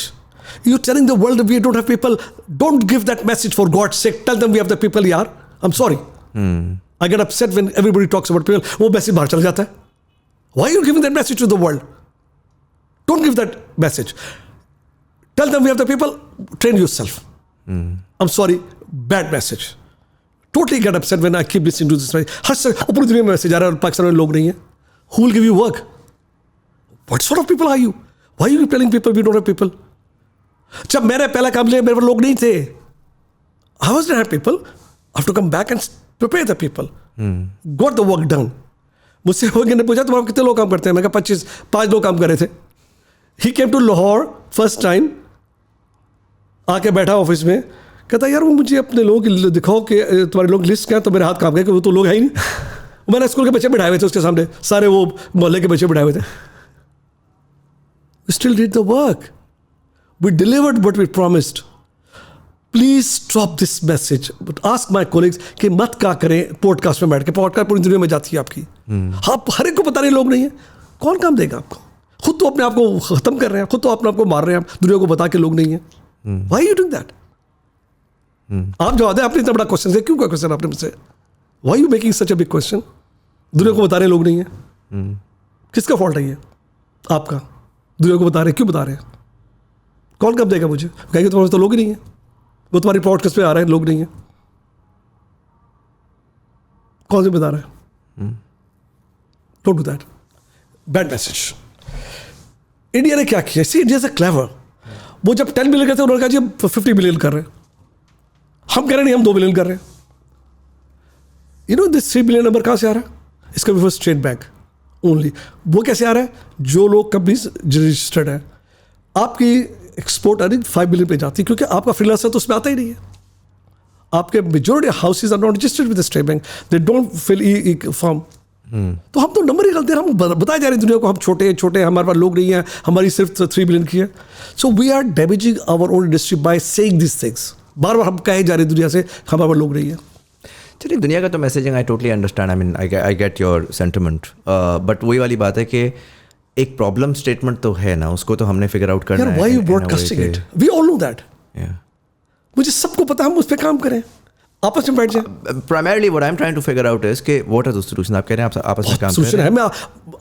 You're telling the world that we don't have people. Don't give that message, for God's sake. Tell them we have the people, yaar. I'm sorry. I get upset when everybody talks about people. वो message बाहर चला जाता है. Why are you giving that message to the world? Don't give that message. Tell them we have the people. Train yourself. I'm sorry. Bad message. Totally get upset when I keep listening to this. हर पूरी दुनिया में message आ रहा है और पाकिस्तान में लोग नहीं हैं. Who will give you work? What sort of people are you? Why are you telling people we don't have people? जब मैंने पहला काम लिया मेरे पास लोग नहीं थे. I was not have people. I have to come back and prepare the people. Got the work done. मुझसे होगी ने पूछा तुम्हारे कितने लोग काम करते हैं? मैं कहा 5 लोग काम कर रहे थे. He came to Lahore first time. आके बैठा ऑफिस में, कहता यार वो मुझे अपने लोगों की दिखाओ कि तुम्हारे लोग लिस्ट क्या है. तो मेरे हाथ काम गए कि वो तो लोग है ही नहीं. मैंने स्कूल के बच्चे बिठाए हुए थे उसके सामने, सारे वो मोहल्ले के बच्चे बिठाए हुए थे. We still did the work. We delivered what we promised. Please stop this message. But ask my colleagues कि मत क्या करें पॉडकास्ट में बैठ के. पॉडकास्ट पूरी दुनिया में जाती है आपकी. आप हर एक को पता नहीं लोग नहीं है. कौन काम देगा आपको? खुद तो अपने आप को खत्म कर रहे हैं, खुद तो अपने आप को मार रहे हैं, दुनिया को बता के लोग नहीं है. Why are you doing that? आप जवाब दें. आपने इतना बड़ा क्वेश्चन है, क्यों का क्वेश्चन आपने मुझसे? Why you making such a big question? दुनिया को बता रहे लोग नहीं है. किसका फॉल्ट है ये? आपका. दुनिया को बता रहे, क्यों बता रहे हैं? कौन कब देगा मुझे? कहेंगे तुम्हारे तो लोग ही नहीं है, वो तुम्हारी पॉडकास्ट पे आ रहे हैं, लोग नहीं है. कौन से बता रहा है? Don't do that. Bad message. India ने क्या किया? सी, इंडिया इज क्लेवर. वो जब 10 बिलियन करते हैं उन्होंने कहा जी 50 बिलियन कर रहे हैं. हम कह रहे नहीं, हम 2 बिलियन कर रहे हैं. दिस 3 बिलियन नंबर कहाँ से आ रहा है? इसका भी स्टेट बैंक ओनली. वो कैसे आ रहा है? जो लोग कंपनीज रजिस्टर्ड है. आपकी एक्सपोर्ट अर्निंग 5 बिलियन पे जाती है, क्योंकि आपका फ्रीलांसर तो उसमें आता ही नहीं है. आपके majority houses are not registered with the state bank. They don't fill e form. तो हम तो नंबर ही गलते हैं. हम बताए जा रहे हैं दुनिया को हम छोटे, हमारे पास लोग नहीं है, हमारी सिर्फ 3 बिलियन की है. So we are damaging our own industry by saying this things. बार बार हम कहे जा रहे हैं दुनिया से हमारे पास लोग नहीं है. चलिए, दुनिया का तो messaging I totally understand. I mean I get your sentiment. But वही वाली बात है कि एक प्रॉब्लम स्टेटमेंट तो है ना, उसको तो हमने फिगर आउट करना है. Why you broadcasting it? We all know that. मुझे सबको पता, हम उस पर काम करें, आपस में बैठ जाए. Primarily what I am trying to figure out is कि व्हाट आर द सॉल्यूशन. आप कह रहे हैं आप आपस में काम कर रहे हैं. मैं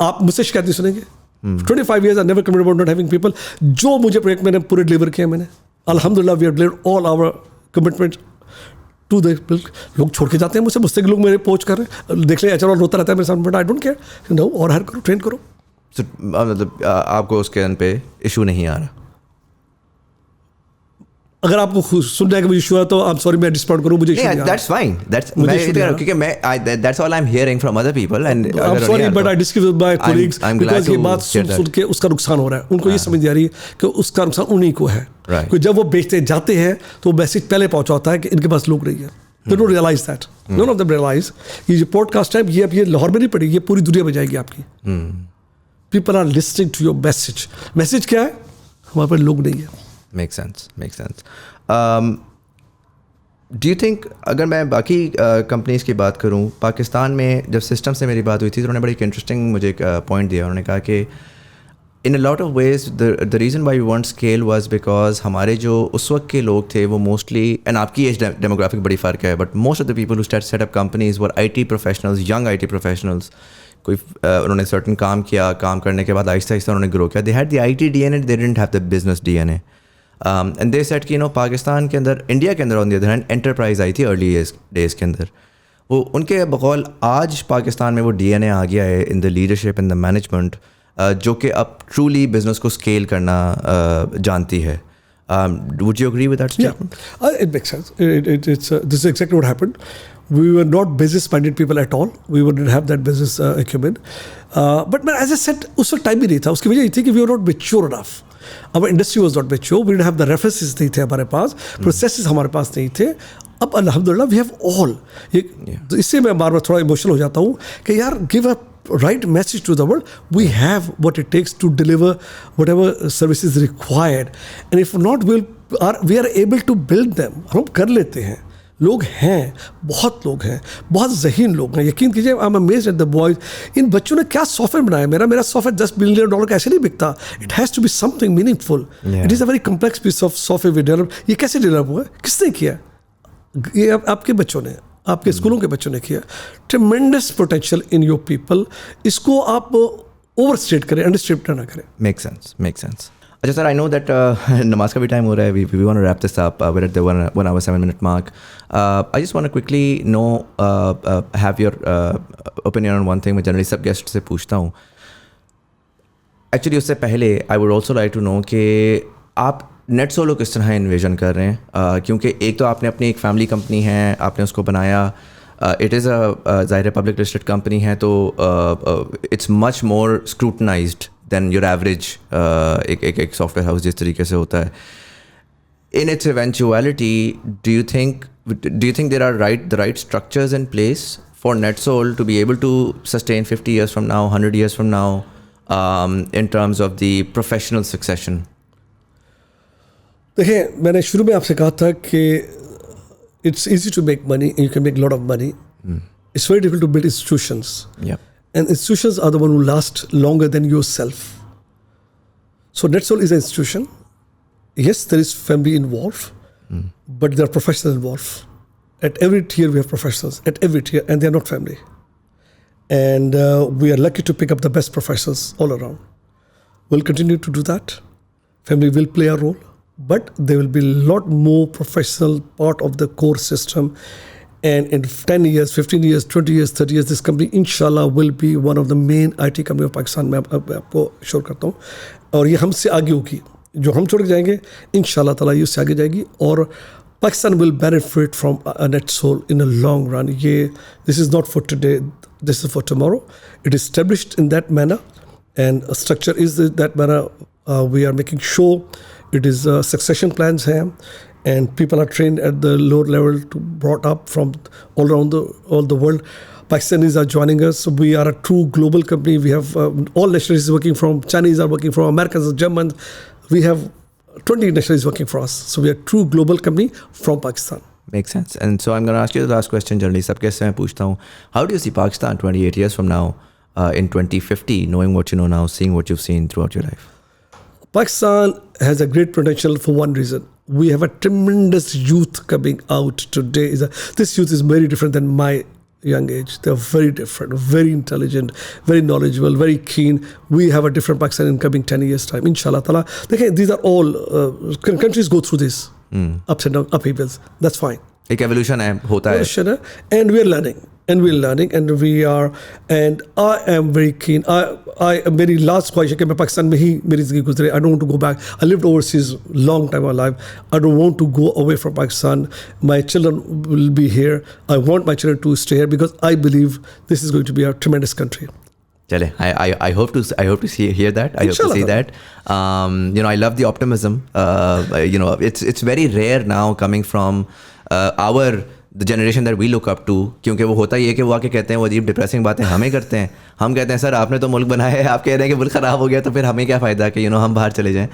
आप मुझसे शिकायत नहीं सुनेंगे. 25 years I never complained about not having people. जो मुझे प्रोजेक्ट मैंने पूरे डिलीवर किया मैंने. अल्हम्दुलिल्लाह we have delivered all our commitment to the. लोग छोड़ के जाते हैं मुझसे लोग मेरे पोच कर रहे हैं, देख ले अच्छा रोता रहता है मेरे सामने. But I don't care. No, और हायर करो, ट्रेन करो. मतलब आपको उसके एंड पे इशू नहीं आ रहा? अगर आपको सुनने का इशू है तो आई एम सॉरी, मैं डिस्पाउंट करूं. मुझे दैट्स फाइन. दैट्स क्योंकि मैं that's all I am hearing from other people and I am sorry but I discuss with my colleagues because ये बात सुन के उसका नुकसान हो रहा है. उनको ये समझ आ रही है कि उसका नुकसान उन्हीं को है. क्योंकि जब वो बेचते जाते हैं तो मैसेज पहले पहुंचा होता है कि इनके पास लोग नहीं है. They don't realize that. None of them realize. ये जो पॉडकास्ट है ये अब ये लाहौर में नहीं पड़ेगी, ये पूरी दुनिया में जाएगी आपकी. People are listening to your message. Message क्या है? हमारे पास लोग नहीं है. Makes sense. Do you think, अगर मैं बाकी कंपनीज की बात करूं, पाकिस्तान में जब सिस्टम से मेरी बात हुई थी तो उन्होंने बड़ी इंटरेस्टिंग मुझे एक पॉइंट दिया. उन्होंने कहा कि in a lot of ways the reason why we want scale was because हमारे जो उस वक्त के लोग थे वो मोस्टली, एंड आपकी एज डेमोग्राफिक बड़ी फ़र्क है, but most of the people who set up companies were IT professionals, young IT professionals. कोई उन्होंने सर्टन काम किया, काम करने के बाद आहिस्ता आहिस्ता उन्होंने ग्रो किया. They had the IT DNA, they didn't have the business DNA. And they said कि पाकिस्तान के अंदर, इंडिया के अंदर on the other hand enterprise आई थी अर्ली डेज़ के अंदर. वो उनके बकौल आज पाकिस्तान में वो DNA आ गया है in the leadership, in the management. जो कि अब ट्रूली बिजनेस को स्केल करना जानती है. Would you agree with that statement? Yeah, it makes sense. This is exactly what happened. We were not business-minded people at all. We wouldn't have that business acumen. But as I said, उस वक्त time भी नहीं था. उसकी वजह ये थी कि we were not mature enough. Our industry was not mature. We didn't have the references नहीं थे हमारे पास. Processes हमारे पास नहीं थे. अब अल्हम्दुलिल्लाह we have all. इससे मैं बार-बार थोड़ा इमोशनल हो जाता हूँ कि यार give a right message to the world. We have what it takes to deliver whatever services required. And if not, we are able to build them. हम कर लेते हैं. लोग हैं, बहुत लोग हैं, बहुत ज़हीन लोग हैं. यकीन कीजिए, I am amazed at the boys. इन बच्चों ने क्या सॉफ्टवेयर बनाया. मेरा सॉफ्टवेयर $10 बिलियन का ऐसे नहीं बिकता. It has to be something meaningful. It is a very complex piece of software we develop. ये कैसे डेवलप हुआ, किसने किया? ये आपके बच्चों ने, आपके स्कूलों के बच्चों ने किया. Tremendous potential in your people. इसको आप ओवरस्टेट करें, अंडरस्टेट ना करें. Make sense. अच्छा सर, I know that नमाज का भी टाइम हो रहा है. We want to wrap this up. We're at the 1 hour 7 minute mark. I just want to quickly know, have your opinion on one thing. मैं generally सब guest से पूछता हूँ. Actually उससे पहले I would also like to know कि आप NetSol किस तरह envision कर रहे हैं, क्योंकि एक तो आपने अपनी एक फैमिली कंपनी है, आपने उसको बनाया. It is a ज़ाहिर पब्लिक लिस्टेड कंपनी है, तो it's much more scrutinized than your average एक सॉफ्टवेयर हाउस जिस तरीके से होता है. In its eventuality, do you think there are the right structures in place for NetSol to be able to sustain 50 years from now, 100 years from now, in terms of the professional succession? देखिए, मैंने शुरू में आपसे कहा था कि it's easy to make money and you can make a lot of money. It's very difficult to build institutions. Yeah. And institutions are the one who last longer than yourself. So NetSol is an institution. Yes, there is family involved, but there are professionals involved. At every tier, we have professionals. At every tier, and they are not family. And we are lucky to pick up the best professionals all around. We'll continue to do that. Family will play a role, but there will be a lot more professional part of the core system. And in 10 years, 15 years, 20 years, 30 years, this company, inshallah, will be one of the main IT company of Pakistan. मैं आपको sure करता हूँ. और ये हमसे आगे होगी. जो हम छोड़ के जाएंगे, inshallah ताला ये उससे आगे जाएगी. और Pakistan will benefit from a NetSol in a long run. This is not for today. This is for tomorrow. It is established in that manner, and a structure is that manner. We are making sure it is succession plans here. And people are trained at the lower level, brought up from all around all the world. Pakistanis are joining us. So we are a true global company. We have all nationalities working from. Chinese are working from. Americans, Germans. We have 20 nationalities working for us. So we are a true global company from Pakistan. Makes sense. And so I'm going to ask you the last question, generally. सबके से मैं पूछता हूँ, how do you see Pakistan 28 years from now, in 2050, knowing what you know now, seeing what you've seen throughout your life? Pakistan has a great potential for one reason. We have a tremendous youth coming out today. This youth is very different than my young age. They are very different, very intelligent, very knowledgeable, very keen. We have a different Pakistan in coming 10 years time. Inshallah ta'ala. These are all, countries go through this. Ups and downs, upheavals. That's fine. एक evolution है, होता है. And we are learning. And we're learning, and I am very keen. मेरी last ख्वाहिश है कि मैं पाकिस्तान में ही मेरी ज़िंदगी गुजरे. I don't want to go back. I lived overseas long time in my life. I don't want to go away from Pakistan. My children will be here. I want my children to stay here because I believe this is going to be a tremendous country. चले, I hope to hear that. I hope to see that. I love the optimism. It's very rare now coming from the generation that we look up to, क्योंकि वो होता ही है कि वो आके कहते हैं वो अजीब डिप्रेसिंग बातें हमें करते हैं. हम कहते हैं सर आपने तो मुल्क बनाया है, आप कह रहे हैं कि मुल्क ख़राब हो गया, तो फिर हमें क्या फ़ायदा कि हम बाहर चले जाएं.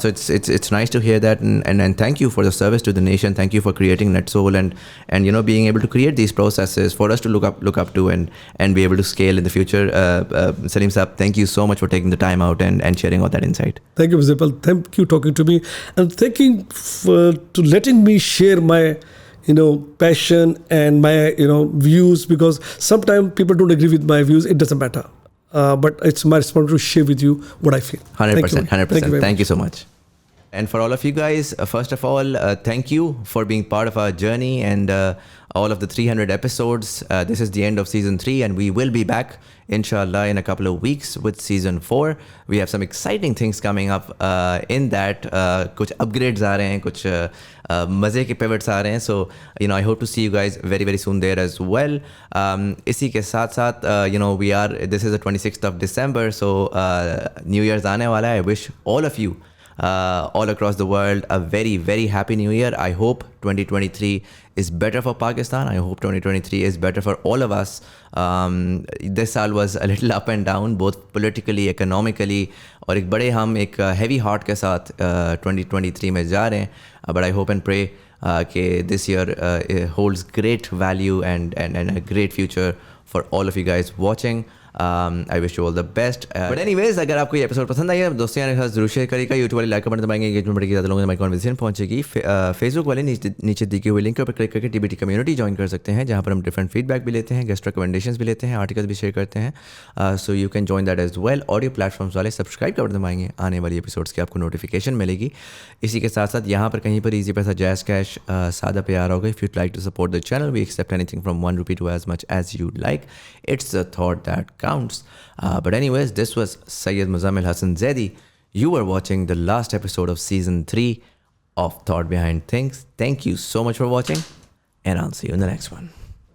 So it's nice to hear that, and thank you for the service to the nation. Thank you for creating NetSol and being able to create these processes for us to look up to and be able to scale in the future. Salim Saab, thank you so much for taking the time out and sharing all that insight. Thank you, Muzamil. Thank you talking to me, and thanking to letting me share my passion and my views, because sometimes people don't agree with my views. It doesn't matter, but it's my responsibility to share with you what I feel. 100%. Thank you so much. And for all of you guys, first of all, thank you for being part of our journey and all of the 300 episodes. This is the end of season 3, and we will be back, inshallah, in a couple of weeks with season 4. We have some exciting things coming up in that. Kuch upgrades aa rahe hain, kuch maze ke pivots aa rahe hain. So, I hope to see you guys very, very soon there as well. Isi ke saath saath, this is the 26th of December, so New Year's aane wala hai. I wish all of you all across the world a very, very happy new year. I hope 2023 is better for Pakistan. I hope 2023 is better for all of us. This saal was a little up and down, both politically, economically, और एक बड़े हम एक heavy heart के साथ 2023 में जा रहे हैं. But I hope and pray that this year holds great value and a great future for all of you guys watching. I wish you all the best. But anyways, अगर आपको ये episode पसंद आया दोस्तों के साथ जरूर शेयर करिएगा. यूट्यूब वाले लाइक बटन दबाएंगे, एंगेजमेंट बढ़ेगी, ज़्यादा लोगों तक हमारी कॉन्वर्सेशन पहुंचेगी. फेसबुक वाले नीचे दी हुई लिंक पर क्लिक करके TBT कम्युनिटी ज्वाइन कर सकते हैं, जहाँ पर हम डिफरेंट फीडबैक भी लेते हैं, गेस्ट रिकमेंडेशंस भी लेते हैं, आर्टिकल भी शेयर करते हैं. So you can join that as well. Audio platforms वाले सब्सक्राइब का बटन दबाएंगे, आने वाली एपिसोड्स की आपको नोटिफिकेशन मिलेगी. इसी के साथ साथ यहाँ पर कहीं पर ईजी पैसा, जैज़ कैश, सादा प्यार होगा. If you'd like to support the channel, we accept anything from ₹1 to as much as you like. It's the thought that counts. But anyways, this was Sayyid Muzamil Hasan Zaidi. You were watching the last episode of season 3 of Thought Behind Things. Thank you so much for watching, and I'll see you in the next one.